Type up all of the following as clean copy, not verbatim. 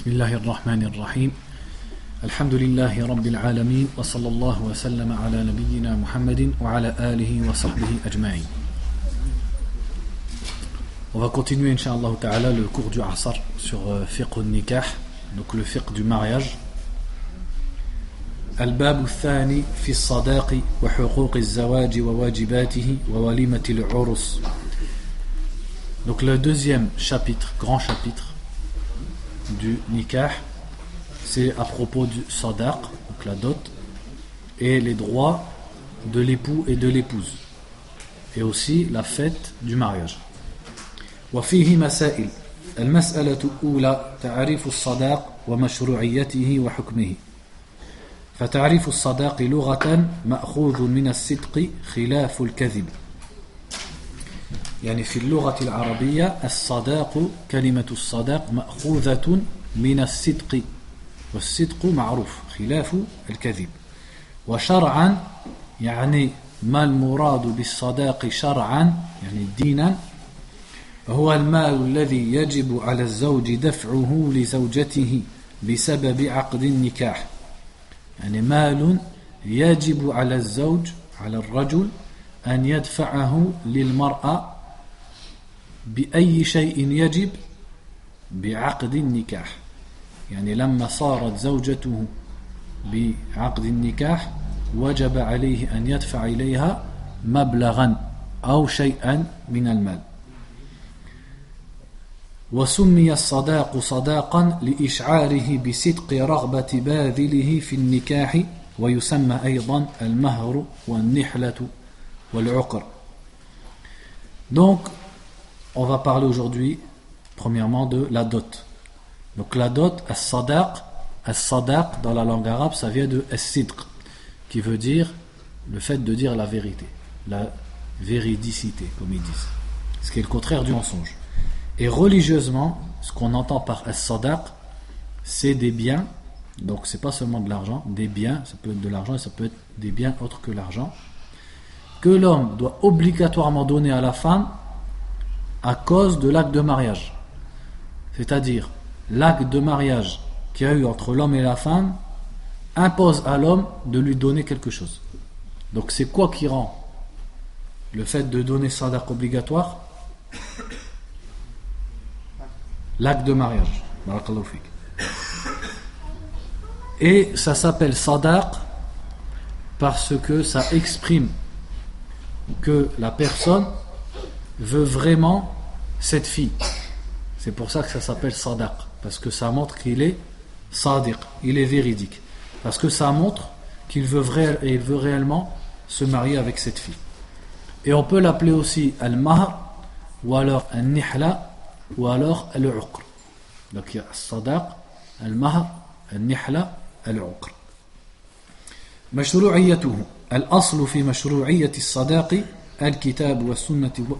بسم الله الرحمن الرحيم الحمد لله رب العالمين وصلى الله وسلم على نبينا محمد وعلى آله وصحبه أجمعين. On va continuer Inch'Allah Ta'ala le cours du Asr sur fiqh al-nikah, donc le fiqh du mariage. الباب الثاني في الصداق وحقوق الزواج وواجباته ووليمة العرس. Donc le deuxième chapitre, grand chapitre du nikah, c'est à propos du sadaq, donc la dot, et les droits de l'époux et de l'épouse, et aussi la fête du mariage. وفيه مسائل. المسألة الأولى تعريف الصداق ومشروعيته وحكمه. فتعريف الصداق لغة مأخوذ من الصدق خلاف الكذب. يعني في اللغة العربية الصداق، كلمة الصداق مأخوذة من الصدق، والصدق معروف خلاف الكذب. وشرعا يعني ما المراد بالصداق شرعا يعني دينا، هو المال الذي يجب على الزوج دفعه لزوجته بسبب عقد النكاح. يعني مال يجب على الزوج، على الرجل، أن يدفعه للمرأة بأي شيء يجب بعقد النكاح. يعني لما صارت زوجته بعقد النكاح وجب عليه أن يدفع إليها مبلغا أو شيئا من المال. وسمي الصداق صداقا لإشعاره بصدق رغبة باذله في النكاح، ويسمى أيضا المهر والنحلة والعقر. Donc, on va parler aujourd'hui, premièrement, de la dot. Donc la dot, as-sadaq dans la langue arabe, ça vient de as-sidq, qui veut dire le fait de dire la vérité, la véridicité, comme ils disent, ce qui est le contraire du mensonge. Et religieusement, ce qu'on entend par as-sadaq, c'est des biens, donc c'est pas seulement de l'argent, des biens, ça peut être de l'argent et ça peut être des biens autres que l'argent, que l'homme doit obligatoirement donner à la femme à cause de l'acte de mariage. C'est-à-dire, l'acte de mariage qu'il y a eu entre l'homme et la femme impose à l'homme de lui donner quelque chose. Donc c'est quoi qui rend le fait de donner sadaq obligatoire? L'acte de mariage. Barakallahu fik. Et ça s'appelle sadaq parce que ça exprime que la personne veut vraiment cette fille. C'est pour ça que ça s'appelle sadaq, parce que ça montre qu'il est sadiq, il est véridique, parce que ça montre qu'il veut réellement se marier avec cette fille. Et on peut l'appeler aussi al-mahr, ou alors al-nihla, ou alors al-uqr. Donc il y a al-sadaq, al-mahr, al-nihla, al-uqr. مشروعيته. الأصل في مشروعية الصداق الكتاب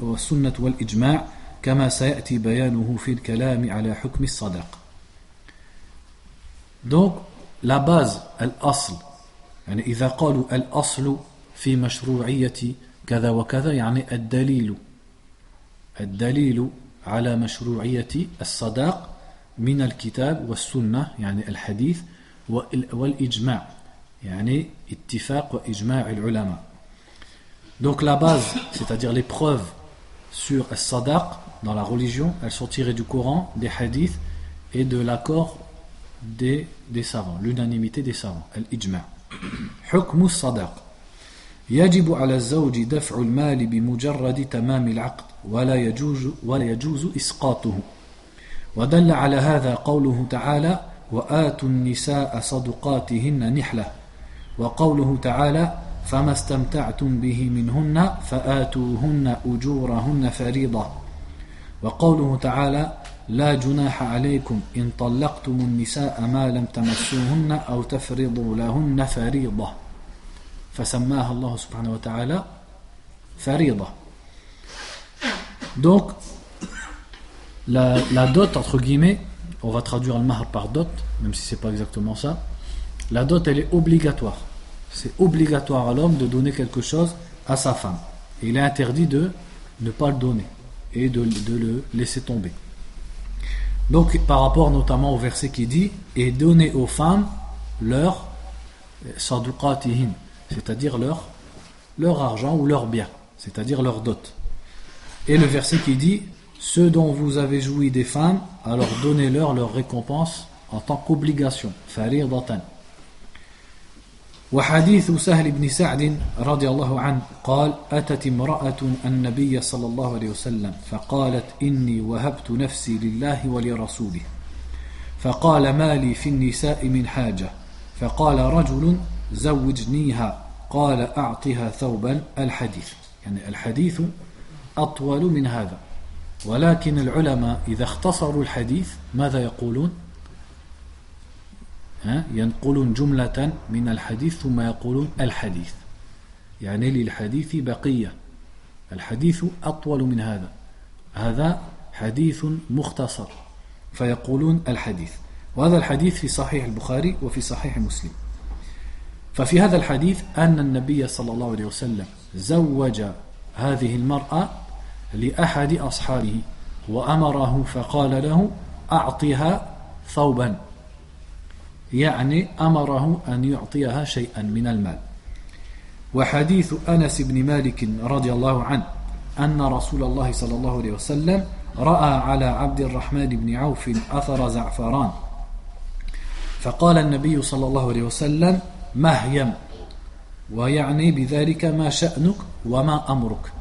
والسنة والإجماع، كما سيأتي بيانه في الكلام على حكم الصداق. Donc la base, الأصل، يعني إذا قالوا الأصل في مشروعية كذا وكذا يعني الدليل على مشروعية الصداق من الكتاب والسنة يعني الحديث والإجماع يعني اتفاق وإجماع العلماء. Donc la base, c'est-à-dire les preuves sur al-sadaq dans la religion, elles sont tirées du Coran, des hadiths et de l'accord des savants, l'unanimité des savants, al-ijma'. حكم الصداق. يجب على الزوج دفع المال بمجرد تمام العقد ولا يجوز إسقاطه. ودل على هذا قوله تعالى: وآتوا النساء صدقاتهن نحلة، وقوله تعالى: فما استمتعتم به منهن فآتوهن أجورهن فريضة، وقوله تعالى: لا جناح عليكم إن طلقتم النساء ما لم تمسوهن أو تفرضوا لهن فريضة، فسماها الله سبحانه وتعالى فريضة. Donc la dot, entre guillemets, on va traduire le mahr par dot, même si c'est pas exactement ça. La dot, elle est obligatoire. C'est obligatoire à l'homme de donner quelque chose à sa femme. Et il est interdit de ne pas le donner et de le laisser tomber. Donc par rapport notamment au verset qui dit et donnez aux femmes leur saduqatihin, c'est-à-dire leur argent ou leur bien, c'est-à-dire leur dot. Et le verset qui dit ceux dont vous avez joui des femmes, alors donnez-leur leur récompense en tant qu'obligation, faridatan. وحديث سهل بن سعد رضي الله عنه قال أتت امرأة النبي صلى الله عليه وسلم فقالت إني وهبت نفسي لله ولرسوله فقال ما لي في النساء من حاجة فقال رجل زوجنيها قال أعطها ثوبا الحديث يعني الحديث أطول من هذا ولكن العلماء إذا اختصروا الحديث ماذا يقولون؟ ينقلون جملة من الحديث ثم يقولون الحديث يعني للحديث بقية الحديث أطول من هذا هذا حديث مختصر فيقولون الحديث وهذا الحديث في صحيح البخاري وفي صحيح مسلم ففي هذا الحديث أن النبي صلى الله عليه وسلم زوج هذه المرأة لأحد أصحابه وأمره فقال له أعطها ثوبا يعني أمره أن يعطيها شيئا من المال وحديث أنس بن مالك رضي الله عنه أن رسول الله صلى الله عليه وسلم رأى على عبد الرحمن بن عوف أثر زعفران فقال النبي صلى الله عليه وسلم مهيم ويعني بذلك ما شأنك وما أمرك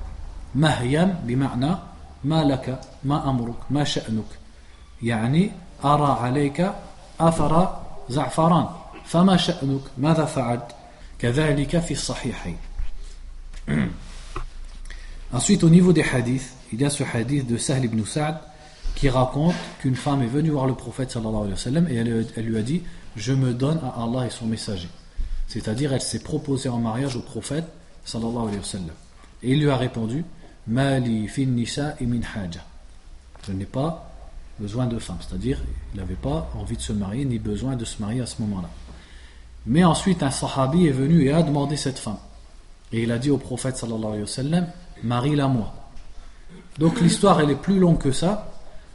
مهيم بمعنى ما لك ما أمرك ما شأنك يعني أرى عليك أثر زعفران فما شأنك ماذا فعلت كذلك في الصحيحين. Ensuite au niveau des hadiths il y a ce hadith de Sahl ibn Sa'd qui raconte qu'une femme est venue voir le prophète sallallahu alayhi wa sallam et elle lui a dit je me donne à Allah et son messager, c'est-à-dire elle s'est proposée en mariage au prophète sallallahu alayhi wa sallam et il lui a répondu mali fin nisa'i min haja, je n'ai pas besoin de femmes, c'est-à-dire il n'avait pas envie de se marier ni besoin de se marier à ce moment-là. Mais ensuite un sahabi est venu et a demandé cette femme et il a dit au prophète sallallahu alayhi wa sallam marie-la moi. Donc l'histoire elle est plus longue que ça,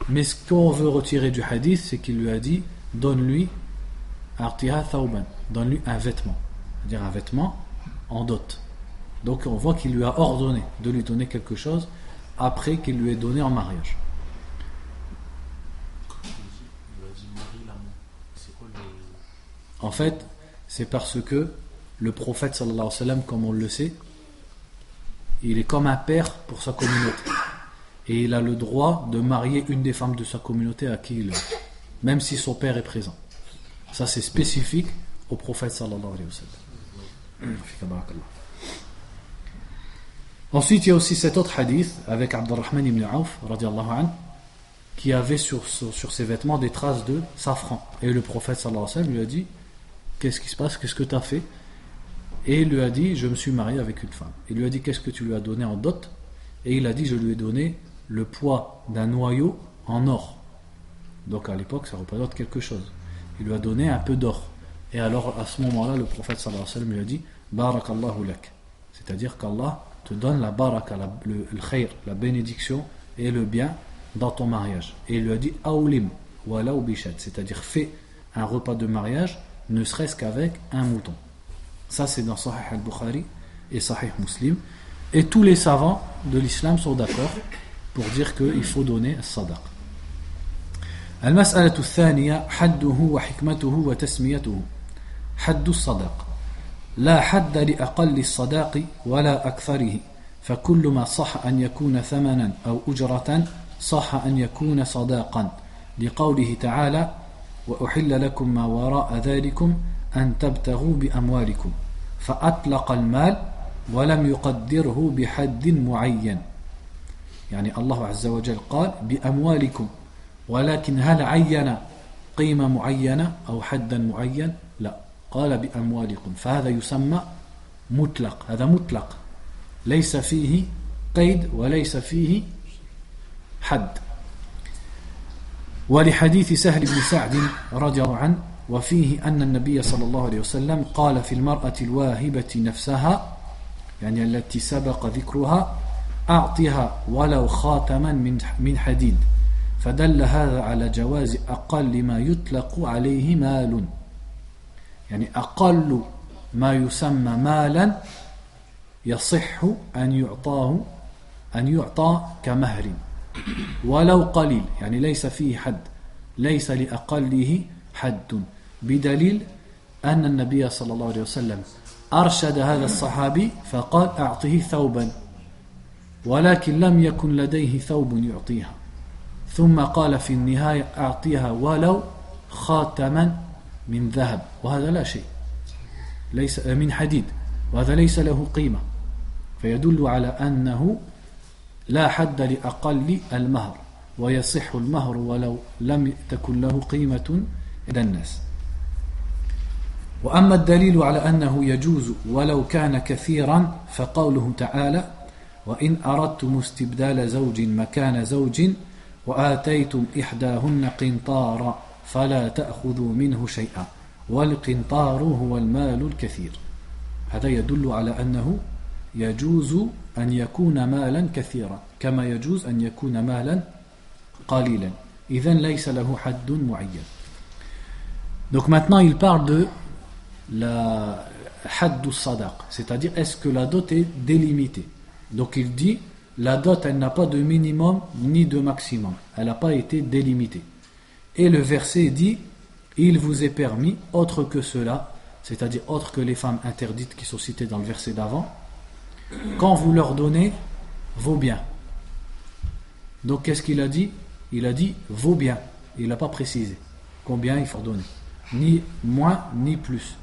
mais ce qu'on veut retirer du hadith c'est qu'il lui a dit donne-lui artiha thawban, donne-lui un vêtement, c'est-à-dire un vêtement en dot. Donc on voit qu'il lui a ordonné de lui donner quelque chose après qu'il lui ait donné en mariage. En fait, c'est parce que le prophète sallallahu alayhi wa sallam, comme on le sait, il est comme un père pour sa communauté. Et il a le droit de marier une des femmes de sa communauté à qui il veut, même si son père est présent. Ça c'est spécifique au prophète sallallahu alayhi wa sallam. Ensuite, il y a aussi cet autre hadith avec Abdurrahman ibn Auf, radiallahu anhu, qui avait sur ses vêtements des traces de safran. Et le prophète sallallahu alayhi wa sallam lui a dit qu'est-ce qui se passe, qu'est-ce que tu as fait? Et il lui a dit je me suis marié avec une femme. Il lui a dit qu'est-ce que tu lui as donné en dot? Et il a dit je lui ai donné le poids d'un noyau en or. Donc à l'époque ça représente quelque chose. Il lui a donné un peu d'or. Et alors à ce moment-là le prophète sallallahu alayhi wa sallam lui a dit barakallahu lak, c'est-à-dire qu'Allah te donne la baraka, le khayr, la bénédiction et le bien dans ton mariage. Et il lui a dit awlim wala bishat, c'est-à-dire fais un repas de mariage ne serait-ce qu'avec un mouton. Ça c'est dans Sahih al-Bukhari et Sahih Muslim. Et tous les savants de l'islam sont d'accord pour dire qu'il faut donner الصدق. المسألة الثانية حده وحكمته وتسميته. حد الصدق لا حد لأقل الصداق ولا أكثره فكل ما صح أن يكون ثمنا أو أجرة صح أن يكون صداقا لقوله تعالى وأحل لكم ما وراء ذلكم أن تبتغوا بأموالكم فأطلق المال ولم يقدره بحد معين يعني الله عز وجل قال بأموالكم ولكن هل عين قيمة معينة أو حدا معين؟ لا قال بأموالكم فهذا يسمى مطلق هذا مطلق ليس فيه قيد وليس فيه حد ولحديث سهل بن سعد رضي الله عنه وفيه أن النبي صلى الله عليه وسلم قال في المرأة الواهبة نفسها يعني التي سبق ذكرها أعطها ولو خاتما من حديد فدل هذا على جواز أقل ما يطلق عليه مال يعني أقل ما يسمى مالا يصح أن يعطى كمهر ولو قليل يعني ليس فيه حد ليس لأقله حد بدليل أن النبي صلى الله عليه وسلم أرشد هذا الصحابي فقال أعطه ثوبا ولكن لم يكن لديه ثوب يعطيها ثم قال في النهاية أعطيها ولو خاتما من ذهب وهذا لا شيء ليس من حديد وهذا ليس له قيمة فيدل على أنه لا حد لأقل المهر ويصح المهر ولو لم تكن له قيمة عند الناس وأما الدليل على أنه يجوز ولو كان كثيرا فقوله تعالى وإن أردتم استبدال زوج مكان زوج وآتيتم إحداهن قنطارا فلا تأخذوا منه شيئا والقنطار هو المال الكثير هذا يدل على أنه يجوز أن يكون مالا كثيرا كما يجوز أن يكون مالا قليلا إذن ليس له حد معين. Donc maintenant il parle de la hadd al-sadaq, c'est-à-dire est-ce que la dot est délimitée. Donc il dit la dot elle n'a pas de minimum ni de maximum, elle n'a pas été délimitée. Et le verset dit il vous est permis autre que cela, c'est-à-dire autre que les femmes interdites qui sont citées dans le verset d'avant, quand vous leur donnez vos biens. Donc qu'est-ce qu'il a dit? Il a dit vos biens, il n'a pas précisé combien il faut donner, ni moins ni plus.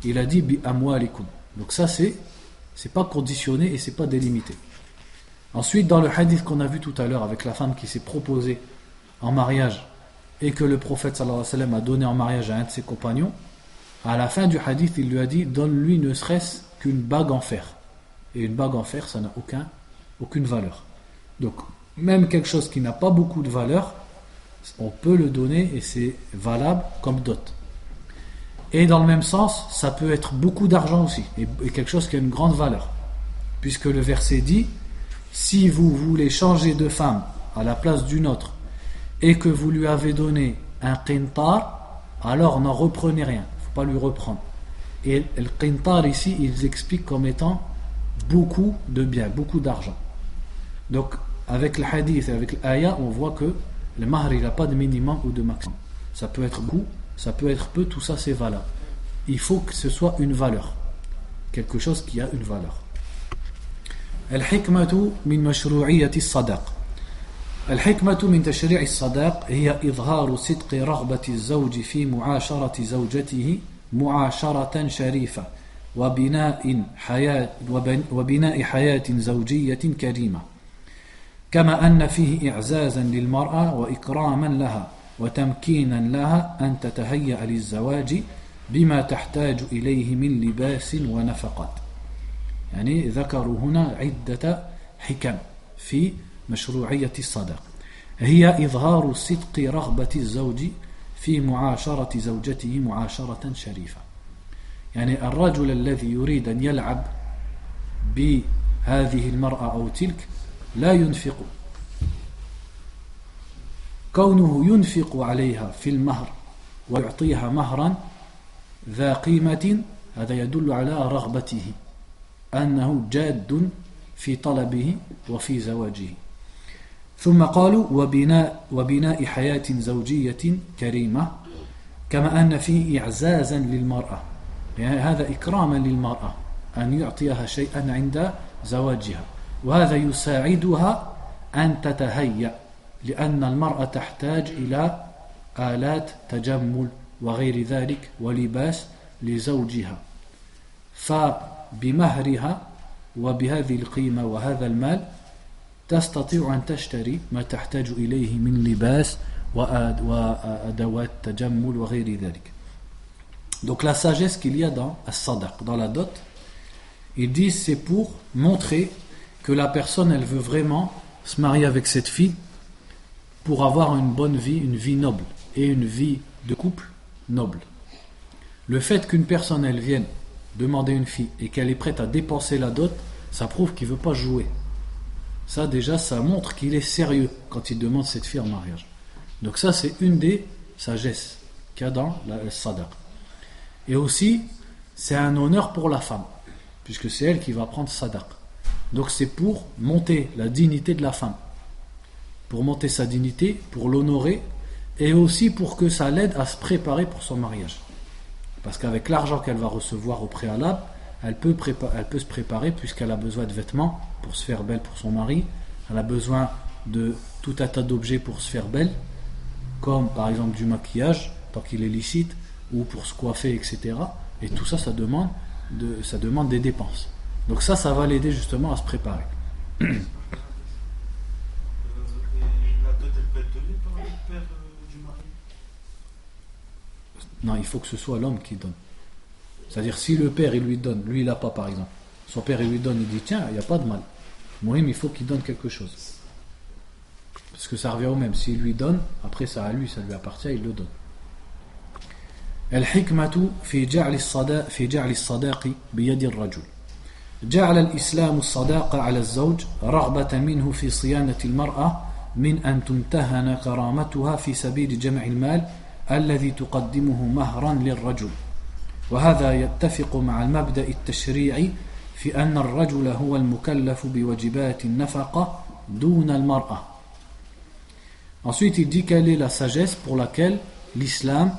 Il a dit bi amwalikum. Donc ça c'est pas conditionné et c'est pas délimité. Ensuite dans le hadith qu'on a vu tout à l'heure avec la femme qui s'est proposée en mariage et que le prophète sallallahu alayhi wa sallam a donné en mariage à un de ses compagnons, à la fin du hadith il lui a dit donne-lui ne serait-ce qu'une bague en fer. Et une bague en fer ça n'a aucune valeur. Donc même quelque chose qui n'a pas beaucoup de valeur, on peut le donner et c'est valable comme dot. Et dans le même sens, ça peut être beaucoup d'argent aussi, et quelque chose qui a une grande valeur. Puisque le verset dit, si vous voulez changer de femme à la place d'une autre, et que vous lui avez donné un qintar, alors n'en reprenez rien, il ne faut pas lui reprendre. Et le qintar ici, ils expliquent comme étant beaucoup de biens, beaucoup d'argent. Donc, avec le hadith et avec l'aya, on voit que le mahr, il n'a pas de minimum ou de maximum. Ça peut être beaucoup, ça peut être peu, tout ça c'est valable. Il faut que ce soit une valeur, quelque chose qui a une valeur. الحكمة من مشروعية الصداق. الحكمة من تشريع الصداق هي إظهار صدق رغبة الزوج في معاشرة زوجته معاشرة شريفة وبناء حياة زوجية كريمة كما أن فيه إعزازا للمرأة وإكراما لها وتمكينا لها أن تتهيأ للزواج بما تحتاج إليه من لباس ونفقات. يعني ذكروا هنا عدة حكم في مشروعية الصداق. هي إظهار صدق رغبة الزوج في معاشرة زوجته معاشرة شريفة. يعني الرجل الذي يريد أن يلعب بهذه المرأة أو تلك لا ينفق. كونه ينفق عليها في المهر ويعطيها مهرا ذا قيمة هذا يدل على رغبته أنه جاد في طلبه وفي زواجه. ثم قالوا وبناء حياة زوجية كريمة كما أن فيه إعزازا للمرأة يعني هذا إكراما للمرأة أن يعطيها شيئا عند زواجها وهذا يساعدها أن تتهيأ لأن المرأة تحتاج إلى آلات تجمل وغير ذلك ولباس لزوجها فبمهرها وبهذه القيمة وهذا المال تستطيع أن تشتري ما تحتاج إليه من لباس وأدوات تجمل وغير ذلك. Donc la sagesse qu'il y a dans as-sadaq, dans la dot, ils disent c'est pour montrer que la personne elle veut vraiment se marier avec cette fille pour avoir une bonne vie, une vie noble et une vie de couple noble. Le fait qu'une personne elle vienne demander une fille et qu'elle est prête à dépenser la dot, ça prouve qu'il ne veut pas jouer. Ça déjà, ça montre qu'il est sérieux quand il demande cette fille en mariage. Donc ça c'est une des sagesses qu'il y a dans le sadaq. Et aussi c'est un honneur pour la femme, puisque c'est elle qui va prendre sadaq. Donc c'est pour monter la dignité de la femme, pour monter sa dignité, pour l'honorer, et aussi pour que ça l'aide à se préparer pour son mariage. Parce qu'avec l'argent qu'elle va recevoir au préalable, elle peut se préparer, puisqu'elle a besoin de vêtements pour se faire belle pour son mari, elle a besoin de tout un tas d'objets pour se faire belle, comme par exemple du maquillage, tant qu'il est licite, ou pour se coiffer, etc. Et tout ça, ça demande des dépenses. Donc ça va l'aider justement à se préparer. Et la dot, elle peut être donnée par le père du mari? Non, il faut que ce soit l'homme qui donne. C'est-à-dire si le père il lui donne, lui il n'a pas par exemple, son père il lui donne, il dit tiens, il n'y a pas de mal. Mohim, il faut qu'il donne quelque chose. Parce que ça revient au même, s'il lui donne, après ça à lui, ça lui appartient, il le donne. الحكمة في جعل الصداق بيد الرجل. جعل الإسلام الصداق على الزوج رغبة منه في صيانة المرأة من أن تمتهن كرامتها في سبيل جمع المال الذي تقدمه مهرا للرجل. وهذا يتفق مع المبدأ التشريعي في أن الرجل هو المكلف بواجبات النفقة دون المرأة. Ensuite, il dit quelle est la sagesse pour laquelle l'islam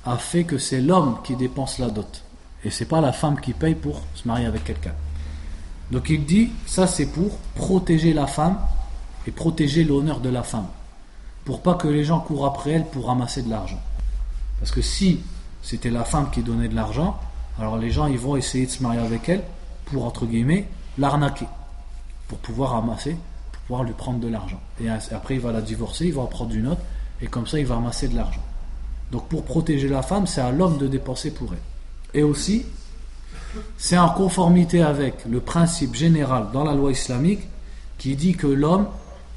a fait que c'est l'homme qui dépense la dot. Et c'est pas la femme qui paye pour se marier avec quelqu'un. Donc il dit, ça c'est pour protéger la femme et protéger l'honneur de la femme. Pour pas que les gens courent après elle pour ramasser de l'argent. Parce que si c'était la femme qui donnait de l'argent, alors les gens ils vont essayer de se marier avec elle pour, entre guillemets, l'arnaquer. Pour pouvoir ramasser, pour pouvoir lui prendre de l'argent. Et après il va la divorcer, il va en prendre une autre, et comme ça il va ramasser de l'argent. Donc pour protéger la femme, c'est à l'homme de dépenser pour elle. Et aussi, c'est en conformité avec le principe général dans la loi islamique qui dit que l'homme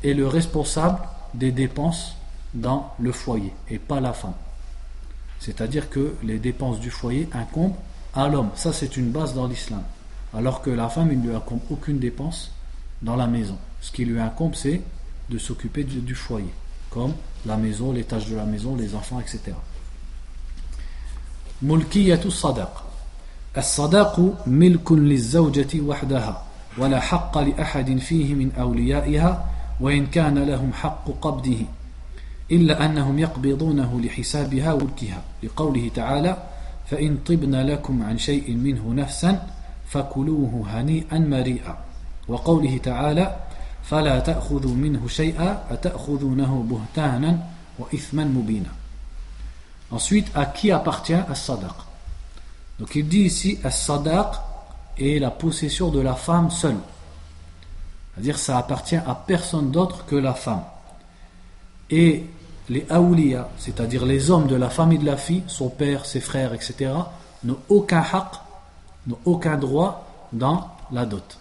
est le responsable des dépenses dans le foyer et pas la femme. C'est-à-dire que les dépenses du foyer incombent à l'homme. Ça c'est une base dans l'islam. Alors que la femme, il ne lui incombe aucune dépense dans la maison. Ce qui lui incombe, c'est de s'occuper du foyer, comme la maison, les tâches de la maison, les enfants, etc. ملكية الصداق. الصداق ملك للزوجة وحدها ولا حق لأحد فيه من أوليائها وإن كان لهم حق قبضه إلا أنهم يقبضونه لحسابها وملكها لقوله تعالى فإن طبن لكم عن شيء منه نفسا فكلوه هنيئا مريئا وقوله تعالى فلا تأخذوا منه شيئا أتأخذونه بهتانا وإثما مبينا. Ensuite, à qui appartient as-sadaq? Donc il dit ici as-sadaq est la possession de la femme seule. C'est-à-dire ça appartient à personne d'autre que la femme. Et les awliya, c'est-à-dire les hommes de la famille de la fille, son père, ses frères, etc., n'ont aucun haqq, n'ont aucun droit dans la dot.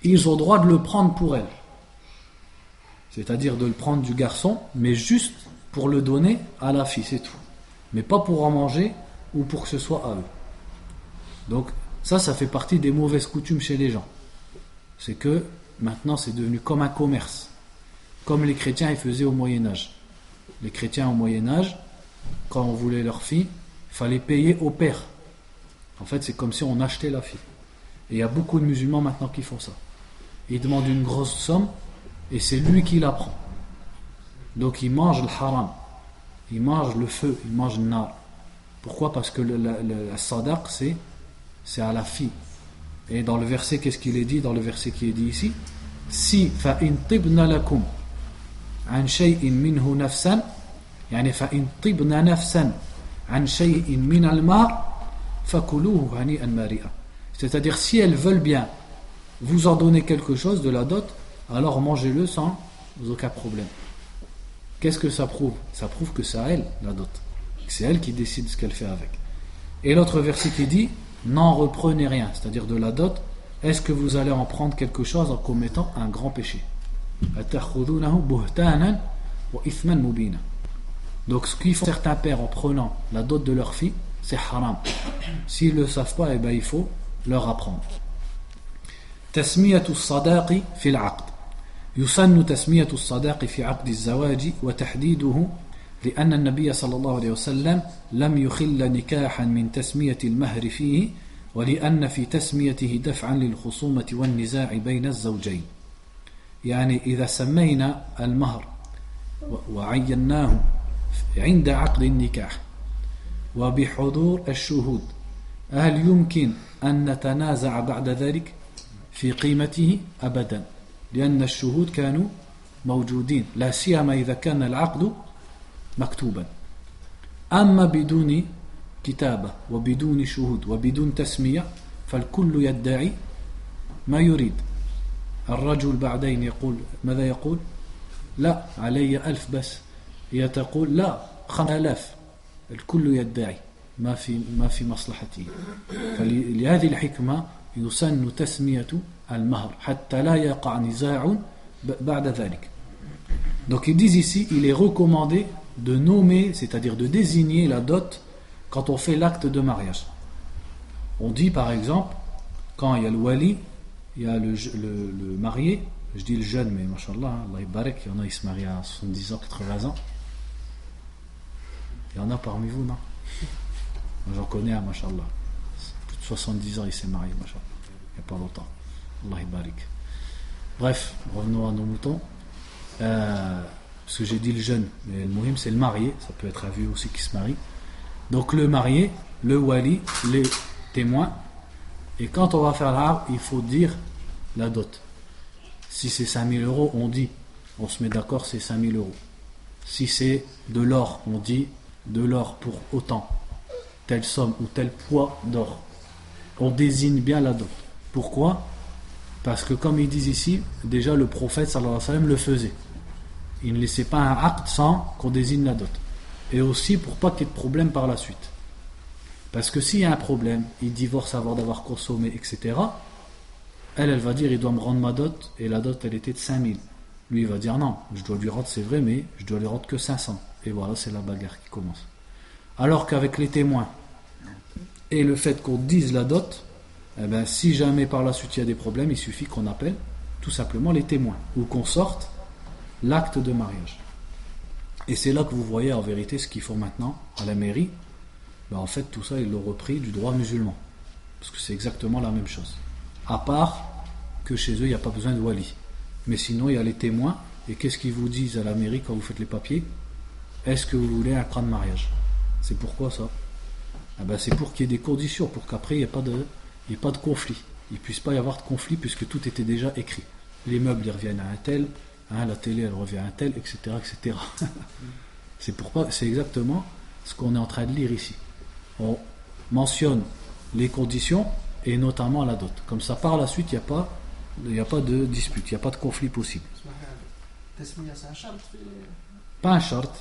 Ils ont droit de le prendre pour elle. C'est-à-dire de le prendre du garçon, mais juste pour le donner à la fille, c'est tout. Mais pas pour en manger ou pour que ce soit à eux. Donc ça fait partie des mauvaises coutumes chez les gens. C'est que maintenant c'est devenu comme un commerce. Comme les chrétiens ils faisaient au Moyen-Âge. Les chrétiens au Moyen-Âge, quand on voulait leur fille, il fallait payer au père. En fait c'est comme si on achetait la fille. Et il y a beaucoup de musulmans maintenant qui font ça. Ils demandent une grosse somme et c'est lui qui la prend. Donc il mange le haram, il mange le feu, il mange le nar. Pourquoi? Parce que le sadaq c'est à la fille. Et dans le verset, qu'est-ce qu'il est dit dans le verset qui est dit ici? Si fa in tibna lakum an shay'in minhu nafsan, yani fa in tibna nafsan an shay'in min al-ma' fakuluhu hani'an mari'a. C'est-à-dire si elles veulent bien vous en donner quelque chose de la dot, alors mangez-le sans aucun problème. Qu'est-ce que ça prouve? Ça prouve que c'est à elle la dot. C'est elle qui décide ce qu'elle fait avec. Et l'autre verset qui dit n'en reprenez rien, c'est-à-dire de la dot, est-ce que vous allez en prendre quelque chose en commettant un grand péché? Donc ce qu'ils font certains pères en prenant la dot de leur fille, c'est haram. S'ils ne le savent pas, eh ben, il faut leur apprendre. تسمية الصداق في العقد. يسن تسمية الصداق في عقد الزواج وتحديده لأن النبي صلى الله عليه وسلم لم يخل نكاحا من تسمية المهر فيه ولأن في تسميته دفعا للخصومة والنزاع بين الزوجين. يعني إذا سمينا المهر وعيناه عند عقد النكاح وبحضور الشهود هل يمكن أن نتنازع بعد ذلك في قيمته؟ أبدا، لأن الشهود كانوا موجودين، لا سيما إذا كان العقد مكتوبا. أما بدون كتابة وبدون شهود وبدون تسمية فالكل يدعي ما يريد. الرجل بعدين يقول ماذا يقول؟ لا علي 1000 بس، هي تقول لا 5000. الكل يدعي ما في مصلحته. فلهذه الحكمة يسن تسمية المهر حتى لا يقع نزاع بعد ذلك. Donc ils disent ici, il est recommandé de nommer, c'est-à-dire de désigner la dot quand on fait l'acte de mariage. On dit par exemple, quand il y a le wali, il y a le marié, je dis le jeune, mais mashallah, Allah barak, il y en a qui se marient à 70 ans, 80 ans. Il y en a parmi vous, non? J'en connais un, mashallah. Plus de 70 ans, il s'est marié, mashallah. Il n'y a pas longtemps. Allah barak. Bref, revenons à nos moutons. Parce que j'ai dit le jeune, mais le muhim c'est le marié, ça peut être un vieux aussi qui se marie. Donc le marié, le wali, les témoins, et quand on va faire l'arbre, il faut dire la dot. Si c'est 5000 euros, on dit, on se met d'accord, c'est 5000 euros. Si c'est de l'or, on dit de l'or pour autant, telle somme ou tel poids d'or. On désigne bien la dot. Pourquoi? Parce que comme ils disent ici, déjà le prophète sallallahu alayhi wa sallam le faisait. Il ne laissait pas un acte sans qu'on désigne la dot. Et aussi pour pas qu'il y ait de problème par la suite. Parce que s'il y a un problème, il divorce avant d'avoir consommé, etc., elle va dire, il doit me rendre ma dot, et la dot elle était de 5000. Lui il va dire non, je dois lui rendre, c'est vrai, mais je dois lui rendre que 500. Et voilà, c'est la bagarre qui commence. Alors qu'avec les témoins, et le fait qu'on dise la dot, eh ben, si jamais par la suite il y a des problèmes, il suffit qu'on appelle tout simplement les témoins, ou qu'on sorte l'acte de mariage. Et c'est là que vous voyez en vérité ce qu'ils font maintenant à la mairie. Ben en fait tout ça ils l'ont repris du droit musulman, parce que c'est exactement la même chose, à part que chez eux il n'y a pas besoin de wali, mais sinon il y a les témoins. Et qu'est-ce qu'ils vous disent à la mairie quand vous faites les papiers? Est-ce que vous voulez un cran de mariage? C'est pourquoi ça? Ah ben c'est pour qu'il y ait des conditions, pour qu'après il n'y ait pas de conflit, il ne puisse pas y avoir de conflit, puisque tout était déjà écrit. Les meubles ils reviennent à un tel, la télé elle revient à un tel, etc. etc. C'est exactement ce qu'on est en train de lire ici. On mentionne les conditions et notamment la dot. Comme ça par la suite il n'y a pas de dispute, il n'y a pas de conflit possible. Pas un shart,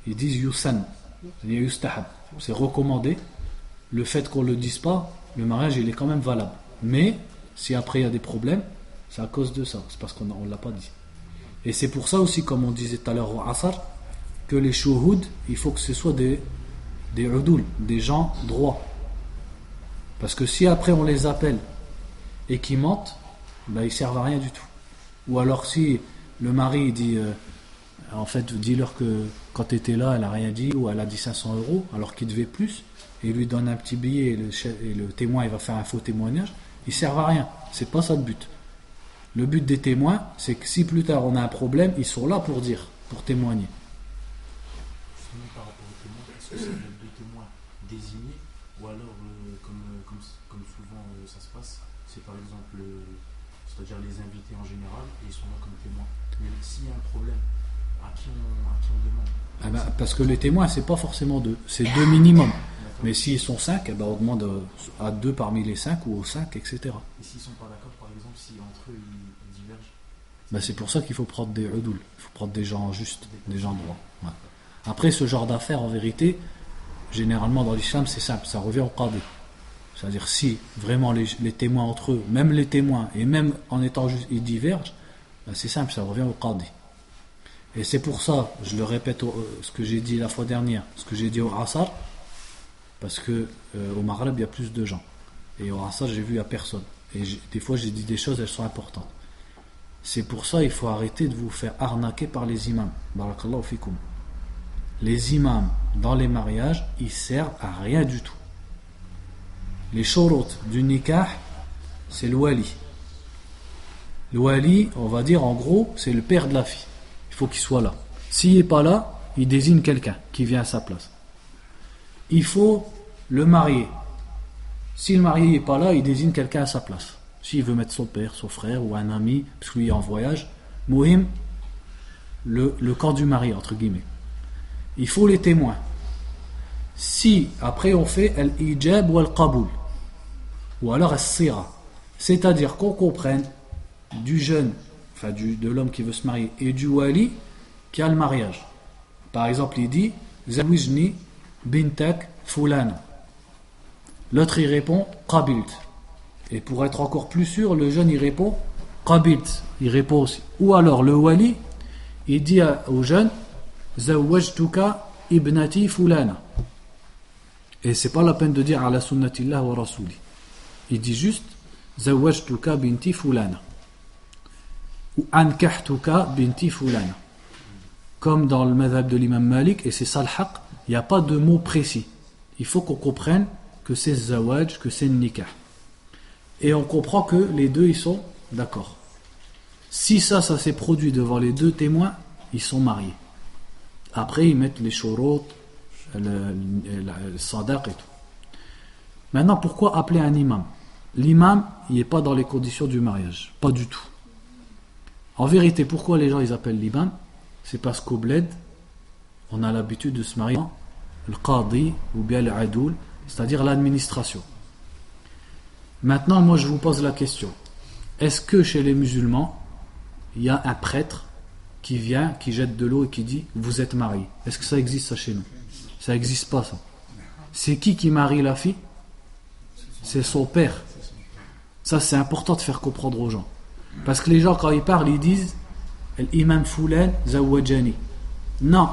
ils disent yusan, c'est-à-dire yustahab, c'est recommandé. Le fait qu'on ne le dise pas, le mariage il est quand même valable. Mais si après il y a des problèmes, c'est à cause de ça, c'est parce qu'on ne l'a pas dit. Et c'est pour ça aussi, comme on disait tout à l'heure au Asr, que les shuhud, il faut que ce soit des udul, des gens droits. Parce que si après on les appelle et qu'ils mentent, ben ils servent à rien du tout. Ou alors si le mari dit en fait dis-leur que quand tu étais là elle a rien dit, ou elle a dit 500 euros alors qu'il devait plus, et il lui donne un petit billet et le témoin il va faire un faux témoignage, ils servent à rien. C'est pas ça le but. Le but des témoins, c'est que si plus tard on a un problème, ils sont là pour dire, pour témoigner. Sinon, par rapport aux témoins, est-ce que c'est deux témoins désignés, ou alors, comme souvent ça se passe, c'est par exemple, c'est-à-dire les invités en général, et ils sont là comme témoins. Mais s'il y a un problème, à qui on demande? Ah ben, parce que les témoins, c'est pas forcément deux, c'est deux minimum. Mais s'ils sont 5, eh ben on demande à 2 parmi les 5 ou aux 5, etc. Et s'ils ne sont pas d'accord, par exemple, si entre eux ils divergent? Ben c'est pour ça qu'il faut prendre des udul, il faut prendre des gens justes, des gens droits. Ouais. Après, ce genre d'affaires, en vérité, généralement dans l'islam, c'est simple, ça revient au qadi. C'est-à-dire, si vraiment les témoins entre eux, même les témoins, et même en étant juste, ils divergent, ben c'est simple, ça revient au qadi. Et c'est pour ça, je le répète, ce que j'ai dit la fois dernière, ce que j'ai dit au Asr, parce que au Maghreb il y a plus de gens, et au Asr j'ai vu il n'y a personne, et des fois j'ai dit des choses, elles sont importantes. C'est pour ça qu'il faut arrêter de vous faire arnaquer par les imams. Barakallahu fikoum. Les imams dans les mariages, ils servent à rien du tout. Les shurut du nikah, c'est le wali. Le wali, on va dire en gros, c'est le père de la fille. Il faut qu'il soit là. S'il n'est pas là, il désigne quelqu'un qui vient à sa place. Il faut le marier. Si le marié n'est pas là, il désigne quelqu'un à sa place. S'il veut mettre son père, son frère ou un ami, parce qu'il est en voyage, Mouhim, le corps du mari, entre guillemets. Il faut les témoins. Si, après on fait al-ijab ou al-qaboul, ou alors al-sira, c'est-à-dire qu'on comprenne du jeune, enfin de l'homme qui veut se marier, et du wali qui a le mariage. Par exemple, il dit Zawijni bintak fulana. L'autre il répond qabilt. Et pour être encore plus sûr, le jeune il répond qabilt. Il répond aussi. Ou alors le wali il dit au jeune Zawajtuka ibnati fulana. Et c'est pas la peine de dire ala sunnatillah wa rasuli. Il dit juste Zawajtuka binti fulana. Ou ankahtuka binti fulana. Comme dans le madhab de l'imam Malik, et c'est ça le haqq, il n'y a pas de mot précis. Il faut qu'on comprenne que c'est zawaj, que c'est nikah. Et on comprend que les deux, ils sont d'accord. Si ça s'est produit devant les deux témoins, ils sont mariés. Après, ils mettent les shurut, le sadaq et tout. Maintenant, pourquoi appeler un imam? L'imam, il n'est pas dans les conditions du mariage. Pas du tout. En vérité, pourquoi les gens ils appellent l'imam? C'est parce qu'au bled, on a l'habitude de se marier le qadi ou bien le adoul, c'est-à-dire l'administration. Maintenant, moi je vous pose la question. Est-ce que chez les musulmans, il y a un prêtre qui vient, qui jette de l'eau et qui dit « Vous êtes mariés » Est-ce que ça existe ça chez nous? Ça n'existe pas ça. C'est qui marie la fille? C'est son père. Ça c'est important de faire comprendre aux gens. Parce que les gens quand ils parlent, ils disent l'imam Foulan zawajani. Non,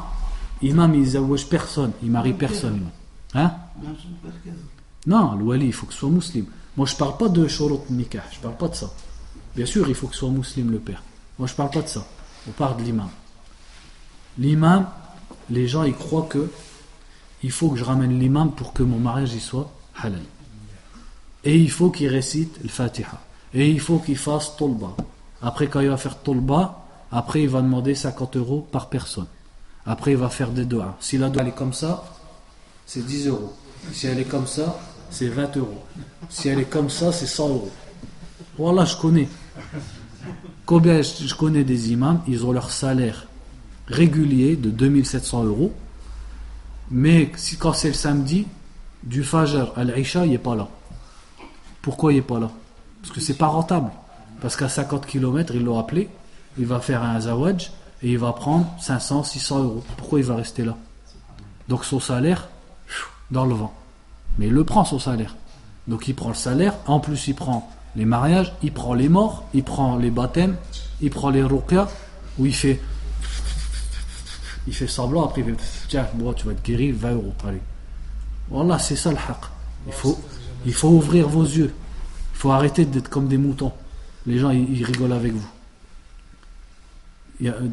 imam il zawaj personne, il marie personne. Hein? Non, le wali il faut que ce soit musulman. Moi je parle pas de shurut nikah, je parle pas de ça. Bien sûr il faut que ce soit musulman le père. Moi je parle pas de ça. On parle de l'imam. L'imam, les gens ils croient que il faut que je ramène l'imam pour que mon mariage il soit halal. Et il faut qu'il récite le Fatiha. Et il faut qu'il fasse tolba. Après quand il va faire tolba, après il va demander 50 € par personne. Après il va faire des doigts. Si la doigt elle est comme ça, c'est 10 €. Si elle est comme ça, c'est 20 €. Si elle est comme ça, c'est 100 €. Voilà, je connais. Combien je connais des imams, ils ont leur salaire régulier de 2700 €. Mais quand c'est le samedi, du Fajr à l'Isha, il n'est pas là. Pourquoi il n'est pas là? Parce que c'est pas rentable. Parce qu'à 50 km, ils l'ont appelé, il va faire un zawaj et il va prendre 500, 600 €. Pourquoi il va rester là? Donc son salaire, dans le vent. Mais il le prend son salaire. Donc il prend le salaire, en plus il prend les mariages, il prend les morts, il prend les baptêmes, il prend les ruqya, où il fait semblant, après il fait tiens, bon, tu vas te guérir, 20 €. Allez. Voilà, c'est ça le haqq. Il faut ouvrir vos yeux. Il faut arrêter d'être comme des moutons. Les gens, ils rigolent avec vous.